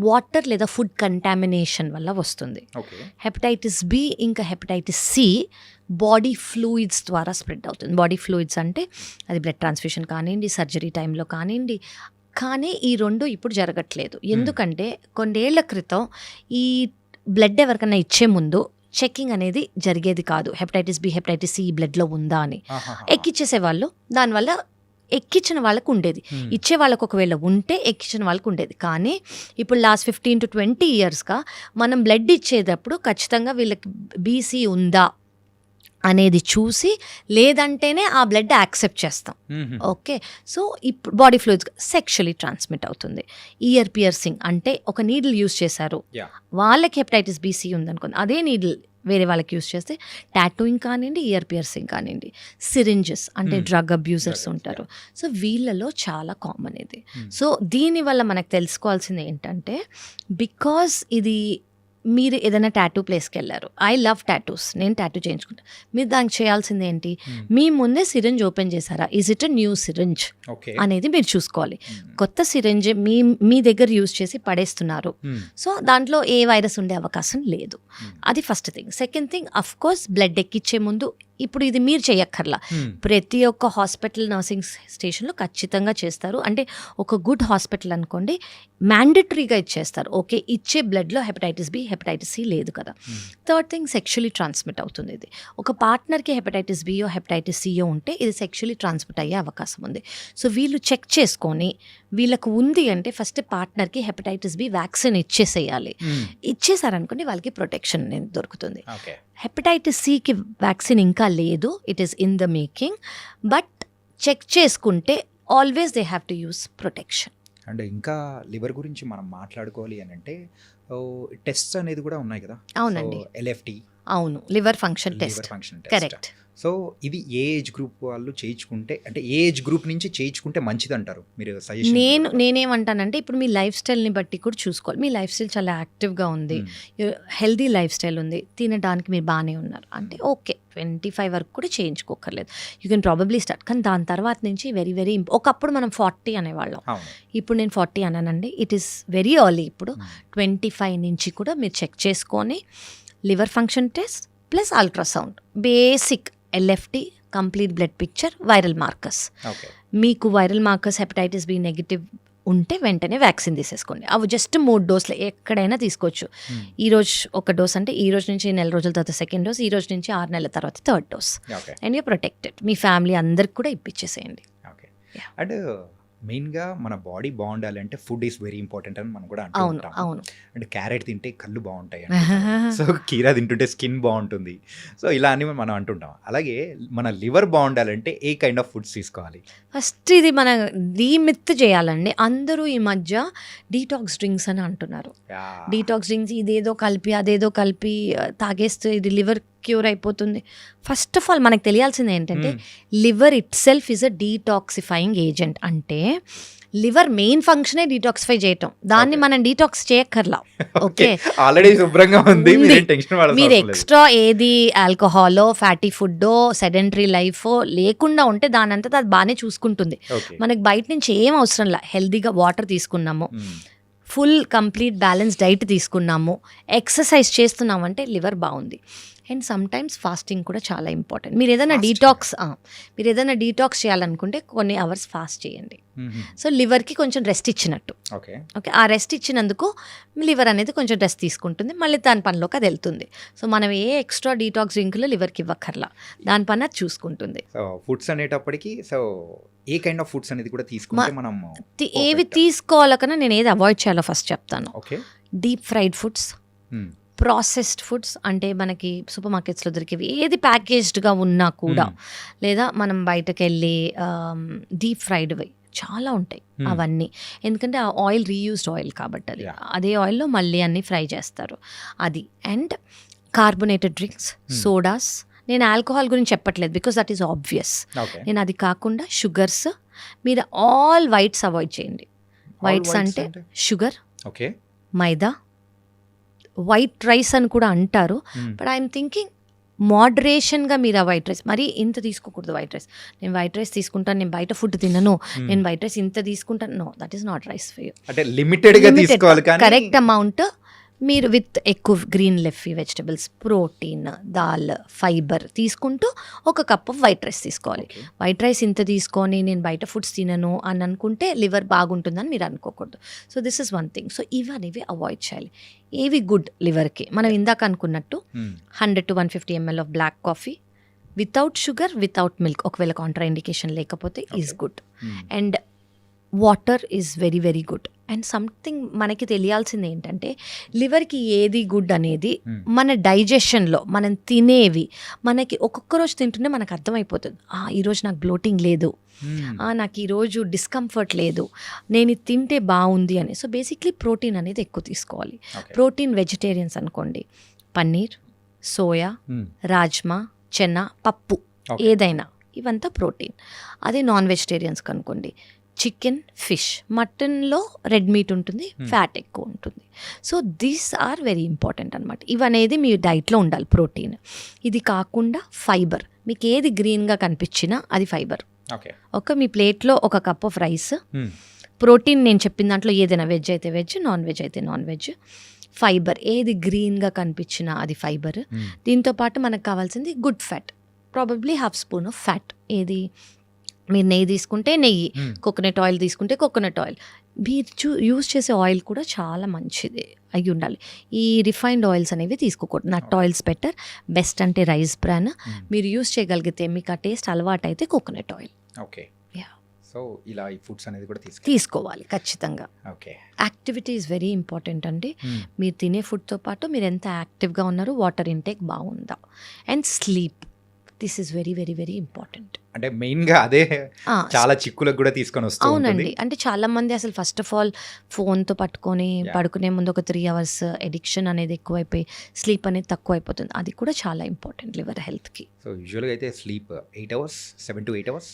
వాటర్ లేదా ఫుడ్ కంటామినేషన్ వల్ల వస్తుంది. ఓకే హెపటైటిస్ బి ఇంకా హెపటైటిస్ సి బాడీ ఫ్లూయిడ్స్ ద్వారా స్ప్రెడ్ అవుతుంది. బాడీ ఫ్లూయిడ్స్ అంటే అది బ్లడ్ ట్రాన్స్ఫ్యూషన్ కానివ్వండి, సర్జరీ టైంలో కానివ్వండి. కానీ ఈ రెండు ఇప్పుడు జరగట్లేదు. ఎందుకంటే కొన్నేళ్ల క్రితం ఈ బ్లడ్ ఎవరికైనా ఇచ్చే ముందు చెకింగ్ అనేది జరిగేది కాదు. హెపటైటిస్ బి, హెపటైటిస్ సి ఈ బ్లడ్లో ఉందా అని ఎక్కిచ్చేసేవాళ్ళు. దానివల్ల ఎక్కించిన వాళ్ళకు ఉండేది, ఇచ్చే వాళ్ళకు ఒకవేళ ఉంటే ఎక్కించిన వాళ్ళకు ఉండేది. కానీ ఇప్పుడు లాస్ట్ 15 to 20 ఇయర్స్గా మనం బ్లడ్ ఇచ్చేటప్పుడు ఖచ్చితంగా వీళ్ళకి బీసీ ఉందా అనేది చూసి, లేదంటేనే ఆ బ్లడ్ యాక్సెప్ట్ చేస్తాం. ఓకే. సో ఇప్పుడు బాడీ ఫ్లూయిడ్స్ సెక్షువల్లీ ట్రాన్స్మిట్ అవుతుంది. ఇయర్ పియర్సింగ్ అంటే ఒక నీడిల్ యూజ్ చేశారు, వాళ్ళకి హెపటైటిస్ బీసీ ఉందనుకోండి, అదే నీడిల్ వేరే వాళ్ళకి యూజ్ చేస్తే టాటూయింగ్ కానివ్వండి, ఇయర్ పియర్సింగ్ కానివ్వండి, సిరింజెస్ అంటే డ్రగ్ అబ్యూజర్స్ ఉంటారు. సో వీళ్ళలో చాలా కామన్ ఇది. సో దీనివల్ల మనకు తెలుసుకోవాల్సింది ఏంటంటే, బికాజ్ ఇది మీరు ఏదైనా టాటూ ప్లేస్కి వెళ్ళారు, ఐ లవ్ టాటూస్, నేను టాటూ చేయించుకుంటా, మీరు దానికి చేయాల్సింది ఏంటి? మీ ముందే సిరింజ్ ఓపెన్ చేశారా, is it a new syringe అనేది మీరు చూసుకోవాలి. కొత్త సిరింజ్ మీ దగ్గర యూజ్ చేసి పడేస్తున్నారు, సో దాంట్లో ఏ వైరస్ ఉండే అవకాశం లేదు. అది first thing. Second thing, of course blood ఎక్కిచ్చే ముందు ఇప్పుడు ఇది మీరు చేయక్కర్లా, ప్రతి ఒక్క హాస్పిటల్ నర్సింగ్ స్టేషన్లో ఖచ్చితంగా చేస్తారు. అంటే ఒక గుడ్ హాస్పిటల్ అనుకోండి, మ్యాండటరీగా ఇచ్చేస్తారు. ఓకే, ఇచ్చే బ్లడ్లో హెపటైటిస్ బి, హెపటైటిస్ సి లేదు కదా. థర్డ్ థింగ్, సెక్షువల్లీ ట్రాన్స్మిట్ అవుతుంది. ఇది ఒక పార్ట్నర్కి హెపటైటిస్ బియో హెపటైటిస్ సియో ఉంటే ఇది సెక్షువల్లీ ట్రాన్స్మిట్ అయ్యే అవకాశం ఉంది. సో వీళ్ళు చెక్ చేసుకొని వీళ్ళకు ఉంది అంటే ఫస్ట్ పార్ట్నర్కి హెపటైటిస్ బి వ్యాక్సిన్ ఇచ్చేసేయాలి. ఇచ్చేసారనుకోండి వాళ్ళకి ప్రొటెక్షన్ అనేది దొరుకుతుంది. హెపటైటిస్ సికి వ్యాక్సిన్ ఇంకా లేదు, it is in the making. But check చేసుకుంటే always they have to use protection. And ఇంకా లివర్ గురించి మనం మాట్లాడుకోవాలి అని అంటే టెస్ట్ అనేది కూడా ఉన్నాయి కదా. అవునండి. LFT. అవును, liver function test. Correct. So ఇది ఏ ఏజ్ గ్రూప్ వాళ్ళు చేయించుకుంటే, అంటే ఏ ఏజ్ గ్రూప్ నుంచి చేయించుకుంటే మంచిది అంటారు మీరు సజెషన్? నేనేమంటానంటే, ఇప్పుడు మీ లైఫ్ స్టైల్ని బట్టి కూడా చూసుకోవాలి. మీ లైఫ్ స్టైల్ చాలా యాక్టివ్గా ఉంది, హెల్దీ లైఫ్ స్టైల్ ఉంది, తినడానికి మీరు బాగానే ఉన్నారు అంటే ఓకే, 25 వరకు కూడా చేయించుకోకర్లేదు, యూ కెన్ ప్రాబబ్లీ స్టార్ట్. కానీ దాని తర్వాత నుంచి వెరీ వెరీ ఒకప్పుడు మనం 40 అనేవాళ్ళం, ఇప్పుడు నేను 40 అన్నానండి. It is very early. ఇప్పుడు 25 నుంచి కూడా మీరు చెక్ చేసుకొని liver function test plus ultrasound, basic LFT, complete blood picture, viral markers. మీకు viral markers hepatitis B negative ఉంటే వెంటనే వ్యాక్సిన్ తీసేసుకోండి. అవి జస్ట్ 3 డోసులు ఎక్కడైనా తీసుకోవచ్చు. ఈరోజు ఒక డోస్ అంటే ఈ రోజు నుంచి 4 రోజుల తర్వాత సెకండ్ డోస్, ఈ రోజు నుంచి 6 నెలల తర్వాత third dose. And you protected. Me family అందరికి కూడా ఇప్పించేసేయండి. అండ్ మెయిన్గా మన బాడీ బాగుండాలి అంటే ఫుడ్ ఈస్ వెరీ ఇంపార్టెంట్ అని మనం కూడా అవును. అంటాం. అండ్ క్యారెట్ తింటే కళ్ళు బాగుంటాయి, సో కీరా తింటుంటే స్కిన్ బాగుంటుంది, సో ఇలా అని మనం అంటుంటాం. అలాగే మన లివర్ బాగుండాలంటే ఏ కైండ్ ఆఫ్ ఫుడ్స్ తీసుకోవాలి? ఫస్ట్ ఇది మన డీమిత్ చేయాలండి. అందరూ ఈ మధ్య డీటాక్స్ డ్రింక్స్ అని అంటున్నారు. డీటాక్స్ డ్రింక్స్ ఇదేదో కలిపి అదేదో కలిపి తాగేస్తే ఇది లివర్ క్యూర్ అయిపోతుంది. ఫస్ట్ ఆఫ్ ఆల్ మనకు తెలియాల్సింది ఏంటంటే, liver it self is a detoxifying agent. అంటే లివర్ మెయిన్ ఫంక్షనే డీటాక్సిఫై చేయటం, దాన్ని మనం డీటాక్స్ చేయక్కర్లా. ఓకే, ఆల్రెడీ శుభ్రంగా ఉంది, మీరు ఎక్స్ట్రా ఏది ఆల్కహాలో, ఫ్యాటీ ఫుడ్డో, సెడెంటరీ లైఫో లేకుండా ఉంటే దానంతా అది బాగానే చూసుకుంటుంది. మనకి బయట నుంచి ఏం అవసరం లే, హెల్దీగా వాటర్ తీసుకున్నాము, ఫుల్ కంప్లీట్ బ్యాలెన్స్ డైట్ తీసుకున్నాము, ఎక్సర్సైజ్ చేస్తున్నామంటే లివర్ బాగుంది. అండ్ సమ్ టైమ్స్ ఫాస్టింగ్ కూడా చాలా ఇంపార్టెంట్. మీరు ఏదైనా డీటాక్స్ చేయాలనుకుంటే కొన్ని అవర్స్ ఫాస్ట్ చేయండి. సో లివర్కి కొంచెం రెస్ట్ ఇచ్చినట్టు. ఓకే. ఓకే, ఆ రెస్ట్ ఇచ్చినందుకు లివర్ అనేది కొంచెం రెస్ట్ తీసుకుంటుంది, మళ్ళీ దాని పనిలోకి అది వెళ్తుంది. సో మనం ఏ ఎక్స్ట్రా డీటాక్స్ డ్రింక్లు లివర్కి ఇవ్వక్కర్లా, దాని పని అది చూసుకుంటుంది. సో ఫుడ్స్ అనేటప్పటికి so A kind of foods అనేది కూడా తీసుకుంటే మనం ఏవి తీసుకోవాలకన్నా నేను ఏది అవాయిడ్ చేయాలో ఫస్ట్ చెప్తాను. Okay. Deep fried foods, processed foods అంటే మనకి సూపర్ మార్కెట్స్లో దొరికేవి ఏది ప్యాకేజ్డ్గా ఉన్నా కూడా, లేదా మనం బయటకు వెళ్ళి డీప్ ఫ్రైడ్వి చాలా ఉంటాయి అవన్నీ. ఎందుకంటే ఆ ఆయిల్ రీయూస్డ్ ఆయిల్ కాబట్టి అది అదే ఆయిల్లో మళ్ళీ అన్నీ ఫ్రై చేస్తారు అది. And carbonated drinks, sodas. నేను ఆల్కహాల్ గురించి చెప్పట్లేదు బికాస్ దట్ ఈస్ ఆబ్వియస్. నేను అది కాకుండా షుగర్స్, మీరు ఆల్ వైట్స్ అవాయిడ్ చేయండి. వైట్స్ అంటే షుగర్, ఓకే, మైదా, వైట్ రైస్ అని కూడా అంటారు. బట్ ఐఎమ్ థింకింగ్ మోడరేషన్గా మీరు ఆ వైట్ రైస్ మరీ ఇంత తీసుకోకూడదు. వైట్ రైస్, నేను వైట్ రైస్ తీసుకుంటాను, నేను బయట ఫుడ్ తినను, నేను వైట్ రైస్ ఇంత తీసుకుంటాను, no, that is not rice for you. అంటే లిమిటెడ్గా తీసుకోవాలి, కానీ కరెక్ట్ అమౌంట్ మీరు విత్ ఎక్కువ గ్రీన్ లెఫీ వెజిటబుల్స్, ప్రోటీన్, దాల్, ఫైబర్ తీసుకుంటూ ఒక కప్ ఆఫ్ వైట్ రైస్ తీసుకోవాలి. వైట్ రైస్ ఇంత తీసుకొని నేను బయట ఫుడ్స్ తినను అని అనుకుంటే లివర్ బాగుంటుందని మీరు అనుకోకూడదు. So this is one thing. So ఇవనేవి అవాయిడ్ చేయాలి. ఏవి గుడ్ లివర్కి, మనం ఇందాక అనుకున్నట్టు 100 to 150 ml of black coffee without sugar, without milk, ఒకవేళ కాంట్రా ఇండికేషన్ లేకపోతే is good. And water is very very good. And something మనకి తెలియాల్సింది ఏంటంటే లివర్కి ఏది గుడ్ అనేది మన డైజెషన్లో మనం తినేవి మనకి ఒక్కొక్క రోజు తింటుంటే మనకు అర్థమైపోతుంది. ఈరోజు నాకు బ్లోటింగ్ లేదు, నాకు ఈరోజు డిస్కంఫర్ట్ లేదు, నేను ఇది తింటే బాగుంది అని. సో బేసిక్లీ ప్రోటీన్ అనేది ఎక్కువ తీసుకోవాలి. ప్రోటీన్ వెజిటేరియన్స్ అనుకోండి, పన్నీర్, సోయా, రాజ్మా, చెన్నా, పప్పు, ఏదైనా ఇవంతా ప్రోటీన్. అదే నాన్ వెజిటేరియన్స్ అనుకోండి, చికెన్, ఫిష్, మటన్లో రెడ్ మీట్ ఉంటుంది, ఫ్యాట్ ఎక్కువ ఉంటుంది. So these are very important అనమాట. ఇవనేది మీ డైట్లో ఉండాలి ప్రోటీన్. ఇది కాకుండా ఫైబర్, మీకు ఏది గ్రీన్గా కనిపించినా అది ఫైబర్. మీ ప్లేట్లో ఒక కప్ ఆఫ్ రైస్, ప్రోటీన్ నేను చెప్పిన దాంట్లో ఏదైనా వెజ్ అయితే వెజ్, నాన్ వెజ్ అయితే నాన్ వెజ్. ఫైబర్ ఏది గ్రీన్గా కనిపించినా అది ఫైబర్. దీంతోపాటు మనకు కావాల్సింది good fat, probably ½ spoon of fat. ఏది, మీరు నెయ్యి తీసుకుంటే నెయ్యి, కోకోనట్ ఆయిల్ తీసుకుంటే కోకోనట్ ఆయిల్. మీరు యూజ్ చేసే ఆయిల్ కూడా చాలా మంచిది అయి ఉండాలి. ఈ రిఫైన్డ్ ఆయిల్స్ అనేవి తీసుకోకూడదు. నట్ ఆయిల్స్ బెటర్. బెస్ట్ అంటే రైస్ బ్రాన్. మీరు యూజ్ చేయగలిగితే, మీకు ఆ టేస్ట్ అలవాటు అయితే కోకోనట్ ఆయిల్. ఓకే. సో ఇలా ఈ ఫుడ్స్ అనేది కూడా తీసుకోవాలి ఖచ్చితంగా. Okay. Activity is very important అండి. మీరు తినే ఫుడ్తో పాటు మీరు ఎంత యాక్టివ్గా ఉన్నారు, వాటర్ ఇంటేక్ బాగుందా, and sleep. This is very very very important. అంటే మెయిన్గా అదే చాలా చిక్కులకు కూడా తీసుకొని వస్తుంది. అవునండి. అంటే చాలా మంది అసలు ఫస్ట్ ఆఫ్ ఆల్ ఫోన్తో పట్టుకొని పడుకునే ముందు ఒక 3 hours ఎడిక్షన్ అనేది ఎక్కువైపోయి స్లీప్ అనేది తక్కువ అయిపోతుంది. అది కూడా చాలా ఇంపార్టెంట్ లివర్ హెల్త్కి. సో యూజువల్గా అయితే sleep 8 hours, 7 to 8 hours.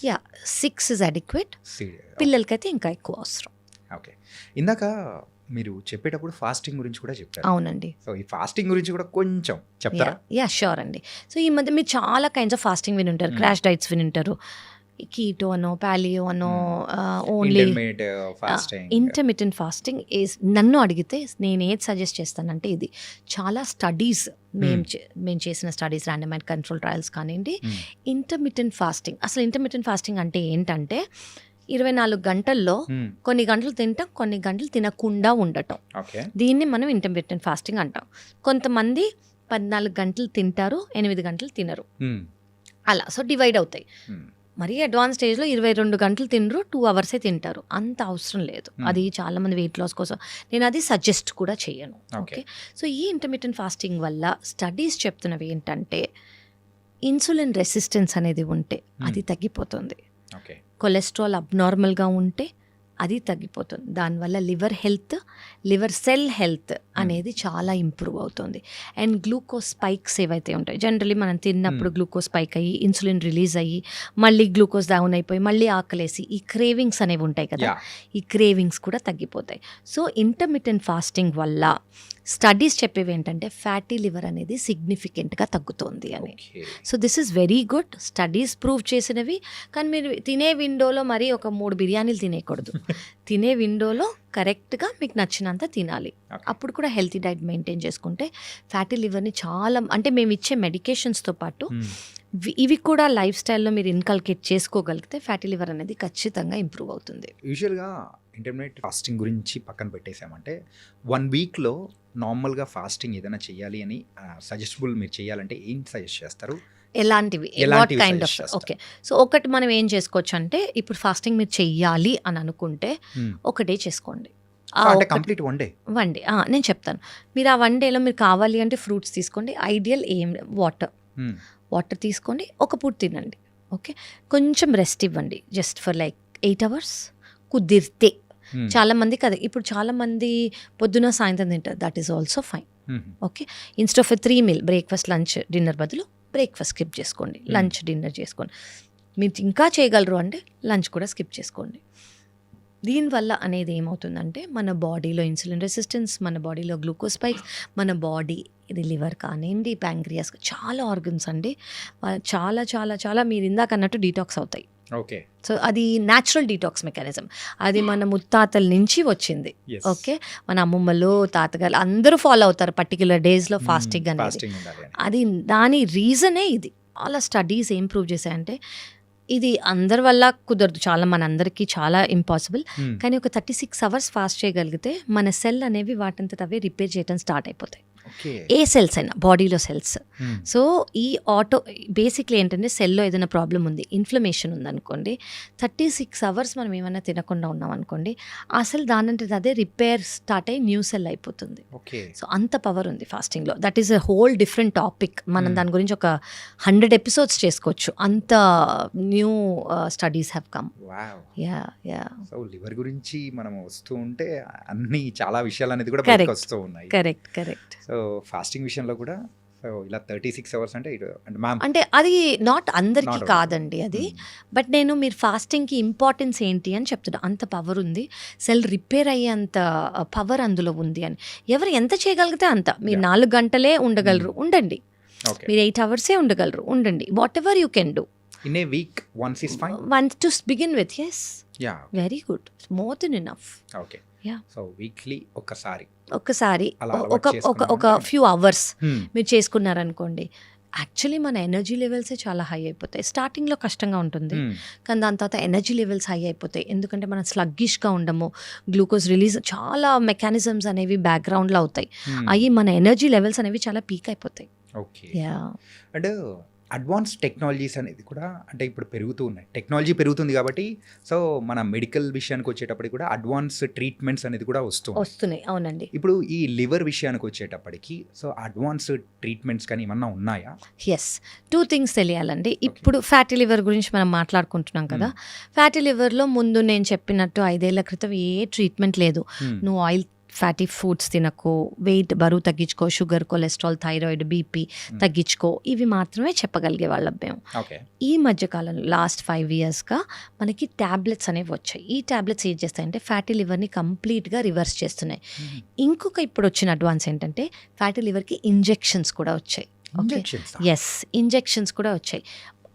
6 is adequate. పిల్లలకైతే ఇంకా ఎక్కువ అవసరం. ఓకే. ఇందాక మీరు చెప్పేటప్పుడు ఫాస్టింగ్ గురించి కూడా చెప్పారు. అవునండి. సో ఈ ఫాస్టింగ్ గురించి కూడా కొంచెం చెప్తారా? షూర్ అండి. సో ఈ మధ్య మీరు చాలా కైండ్స్ ఆఫ్ ఫాస్టింగ్ వినుంటారు. క్రాష్ డైట్స్ వినుంటారు, కీటో అనో, పాలియో అనో, ఓన్లీ ఇంటర్మిటెంట్ ఫాస్టింగ్ ఈజ్. నన్ను అడిగితే నేను ఏది సజెస్ట్ చేస్తానంటే, ఇది చాలా స్టడీస్ మేము చేసిన స్టడీస్, ర్యాండమైజ్డ్ కంట్రోల్ ట్రయల్స్ కానివ్వండి, ఇంటర్మిటెంట్ ఫాస్టింగ్. అసలు ఇంటర్మిటెంట్ ఫాస్టింగ్ అంటే ఏంటంటే 24 గంటల్లో కొన్ని గంటలు తింటాం, కొన్ని గంటలు తినకుండా ఉండటం. దీన్ని మనం ఇంటర్మిటెంట్ ఫాస్టింగ్ అంటాం. కొంతమంది 14 గంటలు తింటారు, 8 గంటలు తినరు, అలా. సో డివైడ్ అవుతాయి. మరీ అడ్వాన్స్ స్టేజ్లో 22 గంటలు తినరు, 2 hours తింటారు. అంత అవసరం లేదు. అది చాలామంది వెయిట్ లాస్ కోసం, నేను అది సజెస్ట్ కూడా చేయను. ఓకే. సో ఈ ఇంటర్మిటెంట్ ఫాస్టింగ్ వల్ల స్టడీస్ చెప్తున్నవి ఏంటంటే, ఇన్సులిన్ రెసిస్టెన్స్ అనేది ఉంటే అది తగ్గిపోతుంది. కొలెస్ట్రాల్ అబ్నార్మల్గా ఉంటే అది తగ్గిపోతుంది. దానివల్ల liver health, liver cell health అనేది చాలా ఇంప్రూవ్ అవుతుంది. అండ్ గ్లూకోజ్ స్పైక్స్ ఏవైతే ఉంటాయి, జనరలీ మనం తిన్నప్పుడు గ్లూకోజ్ స్పైక్ అయ్యి ఇన్సులిన్ రిలీజ్ అయ్యి మళ్ళీ గ్లూకోజ్ డౌన్ అయిపోయి మళ్ళీ ఆకలేసి ఈ క్రేవింగ్స్ అనేవి ఉంటాయి కదా, ఈ క్రేవింగ్స్ కూడా తగ్గిపోతాయి. సో ఇంటర్మిటెంట్ ఫాస్టింగ్ వల్ల స్టడీస్ చెప్పేవి ఏంటంటే ఫ్యాటీ లివర్ అనేది సిగ్నిఫికెంట్గా తగ్గుతోంది అని. Okay. So this is very good, studies prove చేసినవి. కానీ మీరు తినే విండోలో మరి ఒక 3 బిర్యానీలు తినేయకూడదు. తినే విండోలో కరెక్ట్గా మీకు నచ్చినంత తినాలి. Okay. అప్పుడు కూడా హెల్తీ డైట్ మెయింటైన్ చేసుకుంటే ఫ్యాటీ లివర్ని చాలా, అంటే మేము ఇచ్చే మెడికేషన్స్తో పాటు ఇవి కూడా లైఫ్ స్టైల్లో మీరు ఇన్కల్కేట్ చేసుకోగలిగితే ఫ్యాటీ లివర్ అనేది ఖచ్చితంగా ఇంప్రూవ్ అవుతుంది. యూజువల్గా ఇంటర్మీడియట్ ఫాస్టింగ్ గురించి పక్కన పెట్టేసామంటే 1 వీక్లో నార్మల్గా ఫాస్టింగ్ ఏదైనా చేయాలి అని సజెస్టబుల్ మీరు చేయాలంటే ఏం సజెస్ట్ చేస్తారు? ఎలాంటివి వాట్ ఎలాంటివి కైండ్ ఆఫ్? suggest చేస్తారు? ఓకే, సో ఒకటి మనం ఏం చేసుకోవచ్చు అంటే ఇప్పుడు ఫాస్టింగ్ మీరు చెయ్యాలి అని అనుకుంటే ఒక డే చేసుకోండి. అంటే కంప్లీట్ 1 డే. వన్ డే నేను చెప్తాను. మీరు ఆ 1 డేలో మీరు కావాలి అంటే ఫ్రూట్స్ తీసుకోండి. ఐడియల్ ఏం వాటర్ తీసుకోండి, ఒక పూట తినండి. ఓకే, కొంచెం రెస్ట్ ఇవ్వండి జస్ట్ ఫర్ లైక్ 8 hours కుదిరితే. చాలా మందికి అదే, ఇప్పుడు చాలా మంది పొద్దున సాయంత్రం తింటారు, that is also fine. Okay, instead of 3 meal breakfast lunch dinner బదులు బ్రేక్ఫాస్ట్ స్కిప్ చేసుకోండి, లంచ్ డిన్నర్ చేసుకోండి. మీరు ఇంకా చేయగలరు అంటే లంచ్ కూడా స్కిప్ చేసుకోండి. దీనివల్ల అనేది ఏమవుతుందంటే మన బాడీలో ఇన్సులిన్ రెసిస్టెన్స్, మన బాడీలో గ్లూకోజ్ స్పైక్స్, మన బాడీ ఇది లివర్ కానివ్వండి, ప్యాంక్రియాస్, చాలా ఆర్గన్స్ అండి చాలా చాలా చాలా మీరు ఇందాక అన్నట్టు డీటాక్స్ అవుతాయి. ఓకే. సో అది న్యాచురల్ డీటాక్స్ మెకానిజం, అది మన ముత్తాతల నుంచి వచ్చింది. ఓకే, మన అమ్మమ్మలు తాతగారు అందరూ ఫాలో అవుతారు పర్టికులర్ డేస్లో ఫాస్టింగ్ అనేది. ఫాస్టింగ్ ఉండాలి అని. అది దాని రీజనే ఇది. చాలా స్టడీస్ ఏం ప్రూవ్ చేశాయంటే ఇది అందరి వల్ల కుదరదు, చాలా మనందరికీ చాలా ఇంపాసిబుల్. కానీ ఒక 36 hours ఫాస్ట్ చేయగలిగితే మన సెల్ అనేవి వాటంతట అవే రిపేర్ చేయడం స్టార్ట్ అయిపోతాయి. ఓకే. ఏ సెల్స్ అయినా బాడీలో సెల్స్. సో ఈ బేసిక్లీ ఏంటంటే సెల్లో ఏదైనా ప్రాబ్లం ఉంది, ఇన్ఫ్లమేషన్ ఉందనుకోండి, 36 hours మనం ఏమైనా తినకుండా ఉన్నాం అనుకోండి, ఆ సెల్ దానంటే అదే రిపేర్ స్టార్ట్ అయ్యి న్యూ సెల్ అయిపోతుంది. ఓకే. సో అంత పవర్ ఉంది ఫాస్టింగ్లో. That is a whole different topic. మనం దాని గురించి ఒక 100 episodes చేసుకోవచ్చు, అంత new studies have come. Wow. Yeah yeah so liver గురించి మనం వస్తూ ఉంటే అన్ని చాలా విషయాలు అనేది కూడా Correct. బయటకు వస్తూ ఉన్నాయి. Correct correct. సో ఫాస్టింగ్ విషయంలో కూడా సో ఇలా 36 hours అంటే అంటే మ్యామ్ అంటే అది నాట్ అందరికీ Not కాదండి అది. బట్ నేను మీరు ఫాస్టింగ్కి ఇంపార్టెన్స్ ఏంటి అని చెప్తున్నా. అంత పవర్ ఉంది, సెల్ రిపేర్ అయ్యేంత పవర్ అందులో ఉంది అని. ఎవరు ఎంత చేయగలిగితే అంత. మీరు 4 గంటలే ఉండగలరు, ఉండండి. ఓకే. మీరు 8 hours ఉండగలరు, ఉండండి. Whatever you can do. In a week once is fine. Once to begin with. Yes, yeah. Very good, more than enough. Okay. Yeah. So weekly ఒక్కసారి ఒక్కసారి అలా ఒక అలవాటు ఒక ఒక చేసుకున్నామంటే- ఫ్యూ అవర్స్ మీరు చేసుకున్నారనుకోండి, యాక్చువల్లీ మన ఎనర్జీ లెవెల్సే చాలా హై అయిపోతాయి. స్టార్టింగ్లో కష్టంగా ఉంటుంది, కానీ దాని తర్వాత ఎనర్జీ లెవెల్స్ హై అయిపోతాయి. ఎందుకంటే మనం స్లగ్గిష్గా ఉండము, గ్లూకోజ్ రిలీజ్ చాలా మెకానిజమ్స్ అనేవి బ్యాక్గ్రౌండ్లో అవుతాయి. అవి మన ఎనర్జీ లెవెల్స్ అనేవి చాలా పీక్ అయిపోతాయి. Okay. Yeah and advance technologies అనేది కూడా అంటే ఇప్పుడు పెరుగుతూ ఉన్నాయి, టెక్నాలజీ పెరుగుతుంది కాబట్టి సో మన మెడికల్ విషయానికి వచ్చేటప్పటికి కూడా అడ్వాన్స్ ట్రీట్మెంట్స్ అనేది కూడా వస్తుంది. వస్తున్నాయి. అవునండి. ఇప్పుడు ఈ లివర్ విషయానికి వచ్చేటప్పటికి సో అడ్వాన్స్ ట్రీట్మెంట్స్ కానీ ఏమన్నా ఉన్నాయా? ఎస్, 2 things తెలియాలండి. ఇప్పుడు ఫ్యాటీ లివర్ గురించి మనం మాట్లాడుకుంటున్నాం కదా. ఫ్యాటీ లివర్లో ముందు నేను చెప్పినట్టు 5 ఏళ్ల క్రితం ఏ ట్రీట్మెంట్ లేదు. నువ్వు ఆయిల్ ఫ్యాటీ ఫుడ్స్ తినకు, వెయిట్ బరువు తగ్గించుకో, షుగర్, కొలెస్ట్రాల్, థైరాయిడ్, బీపీ తగ్గించుకో, ఇవి మాత్రమే చెప్పగలిగే వాళ్ళం మేము. ఓకే. ఈ మధ్యకాలంలో లాస్ట్ 5 yearsగా మనకి ట్యాబ్లెట్స్ అనేవి వచ్చాయి. ఈ ట్యాబ్లెట్స్ ఏం చేస్తాయంటే ఫ్యాటీ లివర్ని కంప్లీట్గా రివర్స్ చేస్తున్నాయి. ఇంకొక ఇప్పుడు వచ్చిన అడ్వాన్స్ ఏంటంటే ఫ్యాటీ లివర్కి ఇంజెక్షన్స్ కూడా వచ్చాయి. ఓకే, ఎస్, ఇంజెక్షన్స్ కూడా వచ్చాయి.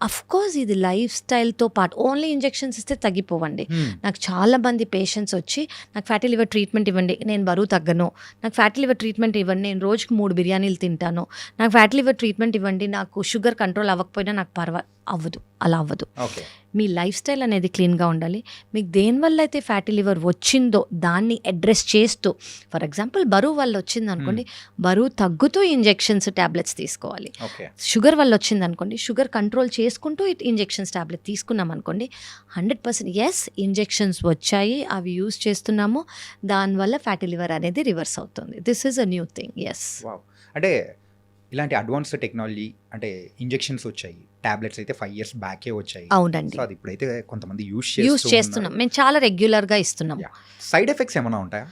అఫ్ కోర్స్ ఇది లైఫ్ స్టైల్తో పాటు ఓన్లీ ఇంజెక్షన్స్ ఇస్తే తగ్గిపోవండి. నాకు చాలా మంది పేషెంట్స్ వచ్చి నాకు ఫ్యాటీ లివర్ ట్రీట్మెంట్ ఇవ్వండి, నేను బరువు తగ్గను. నాకు ఫ్యాటీ లివర్ ట్రీట్మెంట్ ఇవ్వండి, నేను రోజుకి 3 బిర్యానీలు తింటాను. నాకు ఫ్యాటీ లివర్ ట్రీట్మెంట్ ఇవ్వండి, నాకు షుగర్ కంట్రోల్ అవ్వకపోయినా నాకు అవ్వదు. అలా అవ్వదు. ఓకే. మీ లైఫ్ స్టైల్ అనేది క్లీన్గా ఉండాలి. మీకు దేనివల్ల అయితే ఫ్యాటీ లివర్ వచ్చిందో దాన్ని అడ్రస్ చేస్తూ, ఫర్ ఎగ్జాంపుల్ బరువు వల్ల వచ్చింది అనుకోండి, బరువు తగ్గుతూ ఇంజెక్షన్స్ ట్యాబ్లెట్స్ తీసుకోవాలి. ఓకే. షుగర్ వల్ల వచ్చింది అనుకోండి, షుగర్ కంట్రోల్ చేసుకుంటూ ఇంజెక్షన్స్ ట్యాబ్లెట్ తీసుకున్నాం అనుకోండి, 100% ఎస్ ఇంజెక్షన్స్ వచ్చాయి, అవి యూజ్ చేస్తున్నాము, దానివల్ల ఫ్యాటీ లివర్ అనేది రివర్స్ అవుతుంది. This is a new thing. Yes. Wow. అంటే ఇలాంటి అడ్వాన్స్ టెక్నాలజీ అంటే ఇంజెక్షన్స్ వచ్చాయి, టాబ్లెట్స్ అయితే 5 years బ్యాకే వచ్చాయి. అవునండి, సో అది ఇప్పుడైతే కొంతమంది యూజ్ చేస్తున్నాం. మేము చాలా రెగ్యులర్గా ఇస్తున్నాం. సైడ్ ఎఫెక్ట్స్ ఏమైనా ఉంటాయా?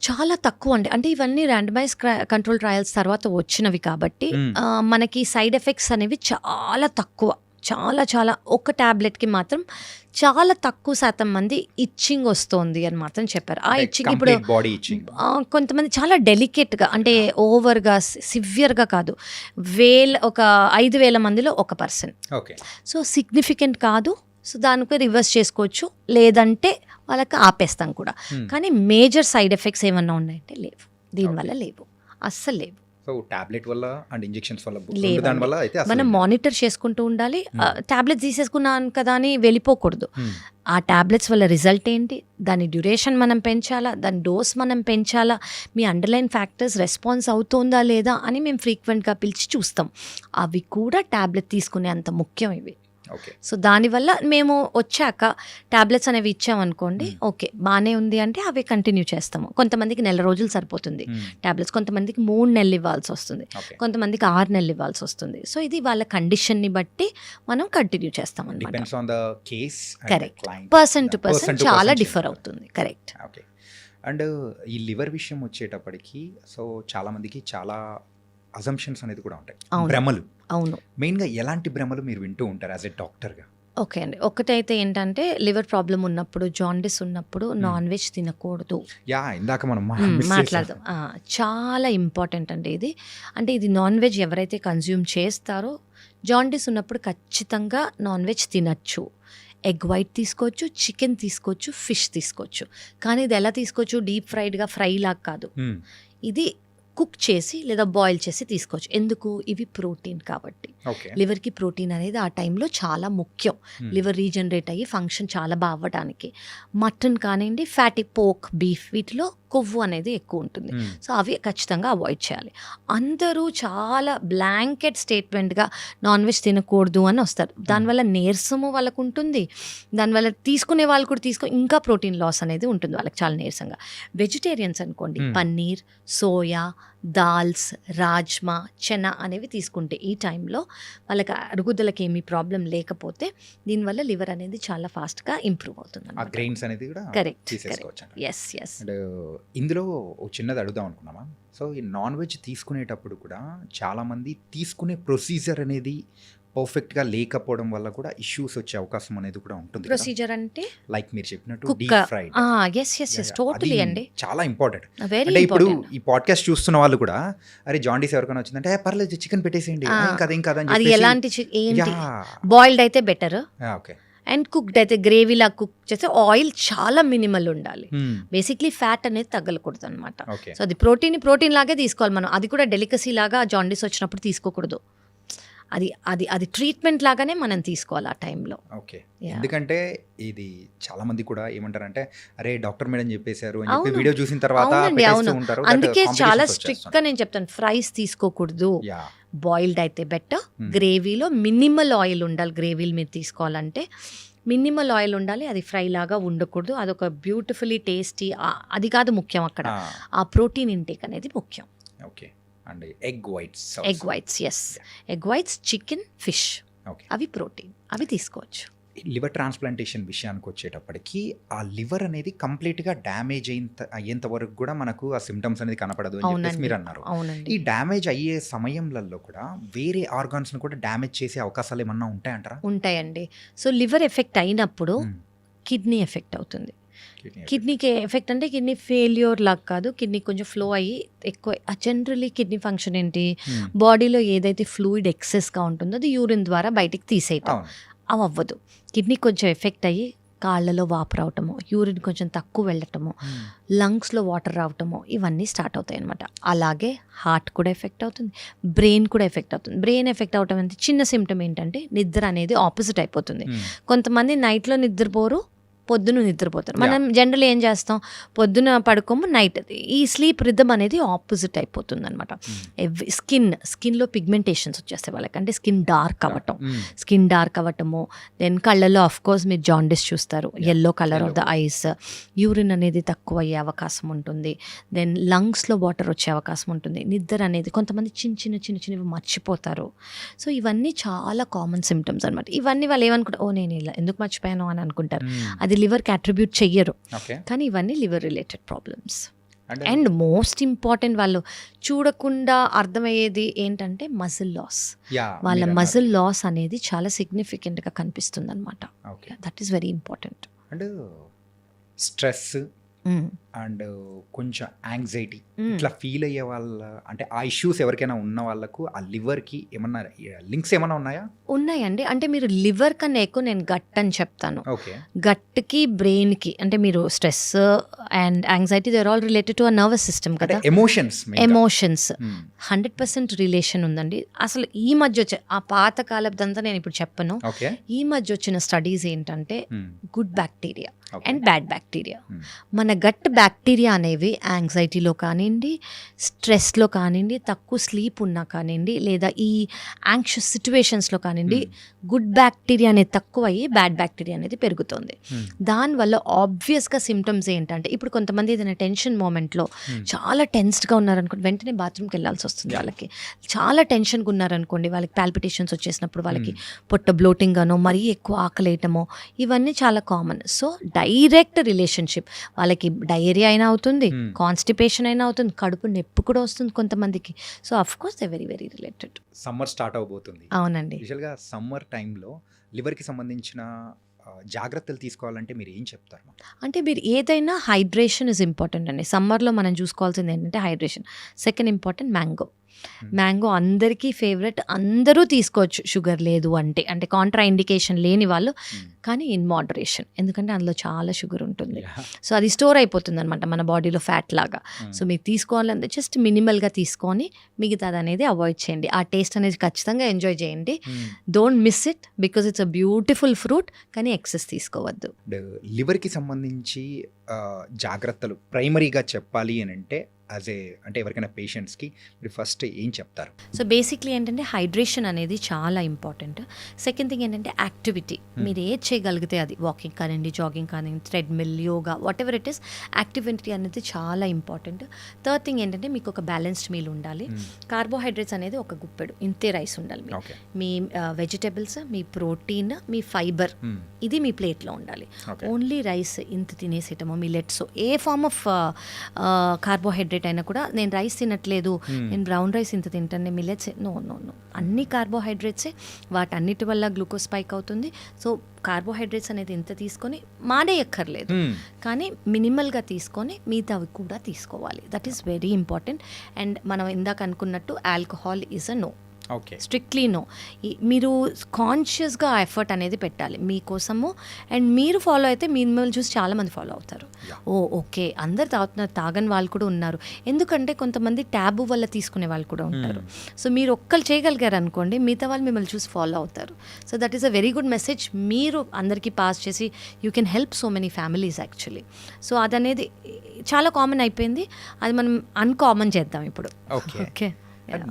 చాలా తక్కువ అండి. అంటే ఇవన్నీ ర్యాండమైజ్ కంట్రోల్ ట్రయల్స్ తర్వాత వచ్చినవి కాబట్టి మనకి సైడ్ ఎఫెక్ట్స్ అనేవి చాలా తక్కువ, చాలా చాలా ఒక ట్యాబ్లెట్కి మాత్రం చాలా తక్కువ శాతం మంది ఇచ్చింగ్ వస్తుంది అని మాత్రం చెప్పారు. ఆ ఇచ్చింగ్ ఇప్పుడు బాడీ ఇచ్చింగ్. కొంతమంది చాలా డెలికేట్గా, అంటే ఓవర్గా సివియర్గా కాదు, ఒక 5,000 మందిలో 1%. ఓకే. సో సిగ్నిఫికెంట్ కాదు. సో దానికి రివర్స్ చేసుకోవచ్చు, లేదంటే వాళ్ళకి ఆపేస్తాం కూడా. కానీ మేజర్ సైడ్ ఎఫెక్ట్స్ ఏమన్నా ఉన్నాయంటే లేవు, దీనివల్ల లేవు, అస్సలు లేవు. సో టాబ్లెట్ వల్ల అండ్ ఇంజెక్షన్స్ వల్ల లేవండి. దాని వల్ల అయితే అసలు మనం మానిటర్ చేసుకుంటూ ఉండాలి. టాబ్లెట్స్ తీసేసుకున్నాను కదా అని వెళ్ళిపోకూడదు. ఆ టాబ్లెట్స్ వల్ల రిజల్ట్ ఏంటి, దాని డ్యూరేషన్ మనం పెంచాలా, దాని డోస్ మనం పెంచాలా, మీ అండర్లైన్ ఫ్యాక్టర్స్ రెస్పాన్స్ అవుతుందా లేదా అని మేము ఫ్రీక్వెంట్గా పిలిచి చూస్తాం. అవి కూడా టాబ్లెట్ తీసుకునే అంత ముఖ్యం ఇవి. ఓకే. సో దానివల్ల మేము వచ్చాక టాబ్లెట్స్ అనేవి ఇచ్చామనుకోండి, ఓకే బాగానే ఉంది అంటే అవి కంటిన్యూ చేస్తాము. కొంతమందికి 1 నెల రోజులు సరిపోతుంది టాబ్లెట్స్, కొంతమందికి 3 నెలలు ఇవ్వాల్సి వస్తుంది, కొంతమందికి 6 నెలలు ఇవ్వాల్సి వస్తుంది. సో ఇది వాళ్ళ కండిషన్ని బట్టి మనం కంటిన్యూ చేస్తాం అనమాట. Depends on the case. Correct. Person to person చాలా డిఫర్ అవుతుంది. కరెక్ట్. ఓకే. అండ్ ఈ లివర్ విషయం వచ్చేటప్పటికి సో చాలా మందికి చాలా అజంప్షన్స్ అనేది కూడా ఉంటాయి, భ్రమలు. అవును. మెయిన్గా ఎలాంటి భ్రమలు మీరు వింటూ ఉంటారు యాజ్ ఎ డాక్టర్గా? ఓకే అండి. ఒకటైతే ఏంటంటే లివర్ ప్రాబ్లం ఉన్నప్పుడు, జాండిస్ ఉన్నప్పుడు నాన్ వెజ్ తినకూడదు. ఇందాక మనం మాట్లాడదాం. చాలా ఇంపార్టెంట్ అండి ఇది. అంటే ఇది నాన్ వెజ్ ఎవరైతే కన్జ్యూమ్ చేస్తారో జాండిస్ ఉన్నప్పుడు ఖచ్చితంగా నాన్ వెజ్ తినచ్చు. ఎగ్ వైట్ తీసుకోవచ్చు, చికెన్ తీసుకోవచ్చు, ఫిష్ తీసుకోవచ్చు. కానీ ఇది ఎలా తీసుకోవచ్చు, డీప్ ఫ్రైడ్గా ఫ్రై లాగా కాదు. ఇది కుక్ చేసి లేదా బాయిల్ చేసి తీసుకోవచ్చు. ఎందుకు, ఇవి ప్రోటీన్ కాబట్టి. లివర్కి ప్రోటీన్ అనేది ఆ టైంలో చాలా ముఖ్యం, లివర్ రీజనరేట్ అయ్యి ఫంక్షన్ చాలా బాగా అవ్వడానికి. మటన్ కానివ్వండి, ఫ్యాటీ పోక్, బీఫ్, వీటిలో కొవ్వు అనేది ఎక్కువ ఉంటుంది. సో అవి ఖచ్చితంగా అవాయిడ్ చేయాలి. అందరూ చాలా బ్లాంకెట్ స్టేట్మెంట్గా నాన్ వెజ్ తినకూడదు అని వస్తారు. దానివల్ల నీరసము వాళ్ళకు ఉంటుంది, దానివల్ల తీసుకునే వాళ్ళు కూడా ఇంకా ప్రోటీన్ లాస్ అనేది ఉంటుంది వాళ్ళకి చాలా నీరసంగా. వెజిటేరియన్స్ అనుకోండి, పన్నీర్, సోయా, దాల్స్, రాజ్మా, చెనా అనేవి తీసుకుంటే ఈ టైంలో వాళ్ళకి అరుగుదలకి ఏమీ ప్రాబ్లం లేకపోతే దీనివల్ల లివర్ అనేది చాలా ఫాస్ట్గా ఇంప్రూవ్ అవుతుంది. కరెక్ట్. Yes yes. ఇందులో చిన్నది అడుగుదాం అనుకున్నామా. సో ఈ నాన్ వెజ్ తీసుకునేటప్పుడు కూడా చాలామంది తీసుకునే ప్రొసీజర్ అనేది పర్ఫెక్ట్గా లేకపోవడం వల్ల కూడా ఇష్యూస్ వచ్చే అవకాశం అనేది కూడా ఉంటుంది. ప్రొసీజర్ అంటే లైక్ మీరు చెప్పినట్టు డీప్ ఫ్రైడ్. ఎస్ టోటలీ అండి, చాలా ఇంపార్టెంట్. అంటే ఇప్పుడు ఈ పాడ్కాస్ట్ చూస్తున్న వాళ్ళు కూడా అరే జాండీస్ ఎవరికైనా వచ్చిందంటే పర్లేదు చికెన్ పెట్టేసేయండి, ఇంకా అది ఎలాంటి ఏంటి, బాయిల్డ్ అయితే బెటర్. ఓకే. అండ్ కుక్డ్ అయితే గ్రేవీలా కుక్ చేస్తే ఆయిల్ చాలా మినిమల్ ఉండాలి. బేసిక్లీ ఫ్యాట్ అనేది తగ్గకూడదు అనమాట. సో అది ప్రోటీన్ లాగే తీసుకోవాలి మనం. అది కూడా డెలికసీ లాగా జాండీస్ వచ్చినప్పుడు తీసుకోకూడదు. అది ట్రీట్మెంట్ లాగానే మనం తీసుకోవాలి ఆ టైంలో. ఓకే. ఎందుకంటే ఇది చాలా మంది కూడా ఏమంటారంటే అరే డాక్టర్ మేడం చెప్పేశారు అని చెప్పి వీడియో చూసిన తర్వాత ఉంటారు. అందుకే చాలా స్ట్రిక్ట్ గా నేను చెప్తాను, ఫ్రైస్ తీసుకోకూడదు, బాయిల్డ్ అయితే బెటర్. గ్రేవీలో మినిమల్ ఆయిల్ ఉండాలి. గ్రేవీలు మీరు తీసుకోవాలంటే మినిమల్ ఆయిల్ ఉండాలి, అది ఫ్రై లాగా ఉండకూడదు. అదొక బ్యూటిఫుల్లీ టేస్టీ, అది కాదు ముఖ్యం అక్కడ, ఆ ప్రోటీన్ ఇంటేక్ అనేది ముఖ్యం. Okay. And egg whites, yes, egg whites, chicken, fish, అవి ప్రోటీన్, అవి తీసుకోవచ్చు. లివర్ ట్రాన్స్ప్లాంటేషన్ విషయానికి వచ్చేటప్పటికి ఆ లివర్ అనేది కంప్లీట్గా డ్యామేజ్ అయ్యేంత వరకు కూడా మనకు ఆ సిమ్టమ్స్ అనేది కనపడదు అని చెప్పేసి మీరు అన్నారు. ఈ డ్యామేజ్ అయ్యే సమయంలో కూడా వేరే ఆర్గాన్స్ని కూడా డ్యామేజ్ చేసే అవకాశాలు ఏమన్నా ఉంటాయంటారా? ఉంటాయండి. సో లివర్ ఎఫెక్ట్ అయినప్పుడు కిడ్నీ ఎఫెక్ట్ అవుతుంది. కిడ్నీకి ఎఫెక్ట్ అంటే కిడ్నీ ఫెయిల్యూర్ లాగా కాదు, కిడ్నీ కొంచెం ఫ్లో అయ్యి ఎక్కువ. జనరలీ కిడ్నీ ఫంక్షన్ ఏంటి, బాడీలో ఏదైతే ఫ్లూయిడ్ ఎక్సెస్గా ఉంటుందో అది యూరిన్ ద్వారా బయటికి తీసేయటం. అవి అవ్వదు. కిడ్నీ కొంచెం ఎఫెక్ట్ అయ్యి కాళ్ళలో వాపు రావటము, యూరిన్ కొంచెం తక్కువ వెళ్ళటము, లంగ్స్లో వాటర్ రావటము, ఇవన్నీ స్టార్ట్ అవుతాయి అనమాట. అలాగే హార్ట్ కూడా ఎఫెక్ట్ అవుతుంది, బ్రెయిన్ కూడా ఎఫెక్ట్ అవుతుంది. బ్రెయిన్ ఎఫెక్ట్ అవటం అంటే చిన్న సిమ్టమ్ ఏంటంటే నిద్ర అనేది ఆపోజిట్ అయిపోతుంది. కొంతమంది నైట్లో నిద్రపోరు, పొద్దున నిద్రపోతారు. మనం జనరల్ ఏం చేస్తాం, పొద్దున పడుకోము, నైట్ ఈ స్లీప్ రిథమ్ అనేది ఆపోజిట్ అయిపోతుంది అనమాట. స్కిన్లో పిగ్మెంటేషన్స్ వచ్చేస్తాయి వాళ్ళకి, అంటే స్కిన్ డార్క్ అవ్వటము. దెన్ కళ్ళల్లో ఆఫ్ కోర్స్ మీరు జాండిస్ చూస్తారు, yellow colour of the ice. Urine అనేది తక్కువ అయ్యే అవకాశం ఉంటుంది. దెన్ లంగ్స్లో వాటర్ వచ్చే అవకాశం ఉంటుంది. నిద్ర అనేది కొంతమంది చిన్నవి మర్చిపోతారు. సో ఇవన్నీ చాలా కామన్ సిమ్టమ్స్ అనమాట. ఇవన్నీ వాళ్ళు ఏమనుకుంటారు, నేను ఇలా ఎందుకు మర్చిపోయాను అని అనుకుంటారు. అది లివర్కి అట్రిబ్యూట్ చెయ్యరు, కానీ ఇవన్నీ liver related problems. And most important వాళ్ళు చూడకుండా అర్థమయ్యేది ఏంటంటే మజిల్ లాస్. వాళ్ళ మజిల్ లాస్ అనేది చాలా సిగ్నిఫికెంట్గా కనిపిస్తుంది అనమాట. Okay. That is very important. And stress and కొంచెం యాంగ్జైటీ ఇట్లా ఫీల్ అయ్యే వాళ్ళ, అంటే ఆ ఇష్యూస్ ఎవరికైనా ఉన్న వాళ్ళకు ఆ లివర్కి ఏమన్నా లింక్స్ ఏమన్నా ఉన్నాయా? ఉన్నాయండి. అంటే మీరు లివర్ కన్నా ఎక్కువ నేను గట్ అని చెప్తాను. ఓకే. గట్కి బ్రెయిన్కి, అంటే మీరు stress and anxiety they are all related to a nervous system అంటే కదా. ఎమోషన్స్ 100% రిలేషన్ ఉందండి. అసలు ఈ మధ్య వచ్చే ఆ పాత కాలదంతా నేను ఇప్పుడు చెప్పను. ఓకే. ఈ మధ్య వచ్చిన స్టడీస్ ఏంటంటే good bacteria Okay. And bad bacteria. మన గట్ బ్యాక్టీరియా అనేవి యాంగ్జైటీలో కానివ్వండి, స్ట్రెస్లో కానివ్వండి, తక్కువ స్లీప్ ఉన్నా కానివ్వండి, లేదా ఈ యాంగ్షియస్ సిచ్యువేషన్స్లో కానివ్వండి, గుడ్ బ్యాక్టీరియా అనేది తక్కువ అయ్యి బ్యాడ్ బ్యాక్టీరియా అనేది పెరుగుతుంది. దానివల్ల ఆబ్వియస్గా సిమ్టమ్స్ ఏంటంటే, ఇప్పుడు కొంతమంది ఏదైనా టెన్షన్ మూమెంట్లో చాలా టెన్స్డ్గా ఉన్నారనుకోండి, వెంటనే బాత్రూమ్కి వెళ్ళాల్సి వస్తుంది. వాళ్ళకి చాలా టెన్షన్గా ఉన్నారనుకోండి, వాళ్ళకి పాల్పిటేషన్స్ వచ్చేసినప్పుడు వాళ్ళకి పొట్ట బ్లోటింగ్ గానో, మరీ ఎక్కువ ఆకలేయటమో, ఇవన్నీ చాలా కామన్. సో డైరెక్ట్ రిలేషన్షిప్, వాళ్ళకి డయేరియా అయినా అవుతుంది, కాన్స్టిపేషన్ అయినా అవుతుంది, కడుపు నొప్పి కూడా వస్తుంది కొంతమందికి. So of course they very very related. Summer start అవబోతుంది. అవునండి. యూజువల్గా సమ్మర్ టైంలో లివర్కి సంబంధించిన జాగ్రత్తలు తీసుకోవాలంటే మీరు ఏం చెప్తారు? అంటే మీరు ఏదైనా హైడ్రేషన్ ఇస్ ఇంపార్టెంట్ అండి. సమ్మర్లో మనం చూసుకోవాల్సింది ఏంటంటే hydration. Second important mango. Mango అందరికీ ఫేవరెట్, అందరూ తీసుకోవచ్చు షుగర్ లేదు అంటే, అంటే కాంట్రా ఇండికేషన్ లేని వాళ్ళు, కానీ ఇన్ మోడరేషన్, ఎందుకంటే అందులో చాలా షుగర్ ఉంటుంది. సో అది స్టోర్ అయిపోతుంది అనమాట మన బాడీలో ఫ్యాట్ లాగా. సో మీరు తీసుకోవాలంటే జస్ట్ మినిమల్గా తీసుకొని మిగతాది అనేది అవాయిడ్ చేయండి. ఆ టేస్ట్ అనేది ఖచ్చితంగా ఎంజాయ్ చేయండి. Don't miss it because it's a beautiful fruit, కానీ ఎక్సెస్ తీసుకోవద్దు. లివర్కి సంబంధించి జాగ్రత్తలు ప్రైమరీగా చెప్పాలి అని అంటే అంటే ఎవరికైనా పేషెంట్స్కి మీరు ఫస్ట్ ఏం చెప్తారు? సో బేసిక్లీ ఏంటంటే హైడ్రేషన్ అనేది చాలా ఇంపార్టెంట్. సెకండ్ థింగ్ ఏంటంటే యాక్టివిటీ. మీరు ఏది చేయగలిగితే అది, వాకింగ్ కానివ్వండి, జాగింగ్ కానివ్వండి, treadmill, yoga, what ever it is, activity అనేది చాలా ఇంపార్టెంట్. థర్డ్ థింగ్ ఏంటంటే మీకు ఒక బ్యాలెన్స్డ్ మీల్ ఉండాలి. కార్బోహైడ్రేట్స్ అనేది ఒక గుప్పెడు ఇంతే రైస్ ఉండాలి. మీ వెజిటబుల్స్, మీ ప్రోటీన్, మీ ఫైబర్, ఇది మీ ప్లేట్లో ఉండాలి. ఓన్లీ రైస్ ఇంత తినేసేయటమో, మిల్లెట్స్, ఏ ఫార్మ్ ఆఫ్ కార్బోహైడ్రేట్ అయినా కూడా, నేను రైస్ తినట్లేదు, నేను బ్రౌన్ రైస్ ఇంత తింటాను, మిల్లెట్స్, నో నో నో, అన్ని కార్బోహైడ్రేట్సే. వాటన్నిటి వల్ల గ్లూకోజ్ స్పైక్ అవుతుంది. సో కార్బోహైడ్రేట్స్ అనేది ఇంత తీసుకొని మానేయక్కర్లేదు, కానీ మినిమల్గా తీసుకొని మిగతావి కూడా తీసుకోవాలి. That is very important. And మనం ఇందాక అనుకున్నట్టు alcohol is a no. Okay. Strictly no. మీరు కాన్షియస్గా ఆ ఎఫర్ట్ అనేది పెట్టాలి మీకోసము. అండ్ మీరు ఫాలో అయితే మిమ్మల్ని చూసి చాలామంది ఫాలో అవుతారు. ఓకే అందరు తాగుతున్నారు, తాగని వాళ్ళు కూడా ఉన్నారు. ఎందుకంటే కొంతమంది ట్యాబు వల్ల తీసుకునే వాళ్ళు కూడా ఉంటారు. సో మీరు ఒక్కరు చేయగలిగారు అనుకోండి, మిగతా వాళ్ళు మిమ్మల్ని చూసి ఫాలో అవుతారు. So that is a very good message. మీరు అందరికీ పాస్ చేసి you can help so many families actually. So అదనేది చాలా కామన్ అయిపోయింది, అది మనం అన్కామన్ చేద్దాం ఇప్పుడు. Okay.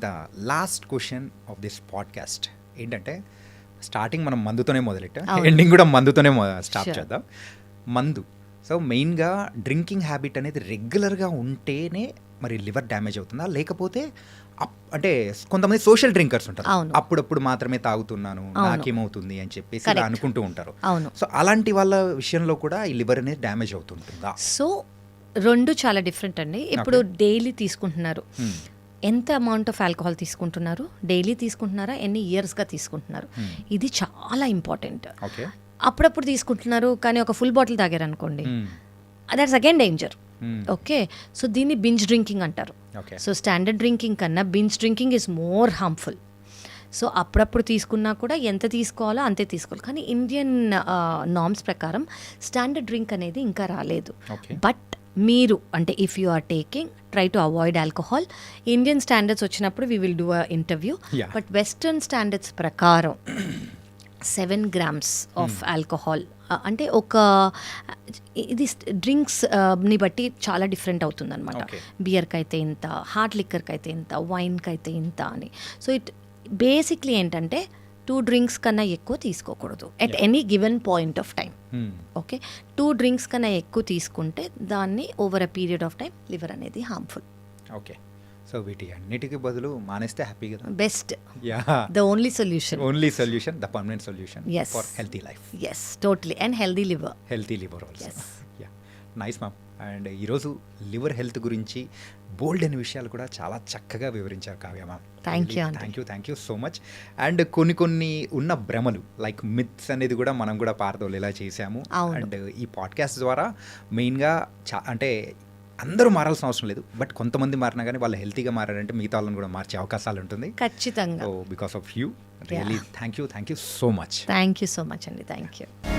The last question of this పాడ్కాస్ట్ ఏంటంటే, స్టార్టింగ్ మనం మందుతోనే మొదలెట్టాం, ఎండింగ్ కూడా మందుతోనే స్టార్ట్ చేద్దాం. మందు. సో మెయిన్గా డ్రింకింగ్ హ్యాబిట్ అనేది రెగ్యులర్గా ఉంటేనే మరి లివర్ డ్యామేజ్ అవుతుందా, లేకపోతే అంటే కొంతమంది సోషల్ డ్రింకర్స్ ఉంటారు, అప్పుడప్పుడు మాత్రమే తాగుతున్నాను నాకేమవుతుంది అని చెప్పేసి ఇలా అనుకుంటూ ఉంటారు. సో అలాంటి వాళ్ళ విషయంలో కూడా ఈ లివర్ అనేది డ్యామేజ్ అవుతుంటుందా? సో రెండు చాలా డిఫరెంట్ అండి. ఇప్పుడు డైలీ తీసుకుంటున్నారు, ఎంత అమౌంట్ ఆఫ్ ఆల్కహాల్ తీసుకుంటున్నారు, డైలీ తీసుకుంటున్నారా, ఎన్ని ఇయర్స్గా తీసుకుంటున్నారు, ఇది చాలా ఇంపార్టెంట్. అప్పుడప్పుడు తీసుకుంటున్నారు కానీ ఒక ఫుల్ బాటిల్ తాగారు అనుకోండి, that's again danger. Okay. So దీన్ని బింజ్ డ్రింకింగ్ అంటారు. సో స్టాండర్డ్ డ్రింకింగ్ కన్నా binge drinking is more harmful. So అప్పుడప్పుడు తీసుకున్నా కూడా ఎంత తీసుకోవాలో అంతే తీసుకోవాలి. కానీ ఇండియన్ నార్మ్స్ ప్రకారం స్టాండర్డ్ డ్రింక్ అనేది ఇంకా రాలేదు. బట్ మీరు అంటే if you are taking, try to avoid alcohol. Indian standards వచ్చినప్పుడు we will do a interview. But western standards ప్రకారం 7 grams ఆఫ్ ఆల్కహాల్ అంటే ఒక ఇది డ్రింక్స్ని బట్టి చాలా డిఫరెంట్ అవుతుంది అనమాట. బియర్కి అయితే ఇంత, హార్డ్ లిక్కర్కి అయితే ఇంత, వైన్కి అయితే ఇంత అని. సో ఇట్ బేసిక్లీ ఏంటంటే 2 drinks కన్నా ఎక్కువ తీసుకోకూడదు at any given point of time. Okay. 2 drinks కన్నా ఎక్కువ తీసుకుంటే దాన్ని over a period of time liver అనేది హార్మ్ఫుల్. ఓకే. సో వీటి అన్నిటికీ బదులు మానేస్తే హ్యాపీ కదా. Best. The only solution. Only solution, the permanent solution for healthy life. Yes, totally. And healthy liver. Healthy liver also. Yes. Yeah. Nice ma'am. And ఈరోజు liver health గురించి బోల్డ్ అనే విషయాలు కూడా చాలా చక్కగా వివరించారు Kavya ma'am. Thank you, Andy. Thank you so much. And కొన్ని ఉన్న భ్రమలు లైక్ మిత్స్ అనేది కూడా మనం కూడా పారదోలేలా చేశాము. అవును. అండ్ ఈ పాడ్కాస్ట్ ద్వారా మెయిన్గా అంటే అందరూ మారాల్సిన అవసరం లేదు, బట్ కొంతమంది మారినా కానీ వాళ్ళు హెల్తీగా మారారంటే మిగతా వాళ్ళని కూడా మార్చే అవకాశాలు ఉంటుంది. ఖచ్చితంగా. So because of you really thank you so much. Thank you so much అండి. Thank you.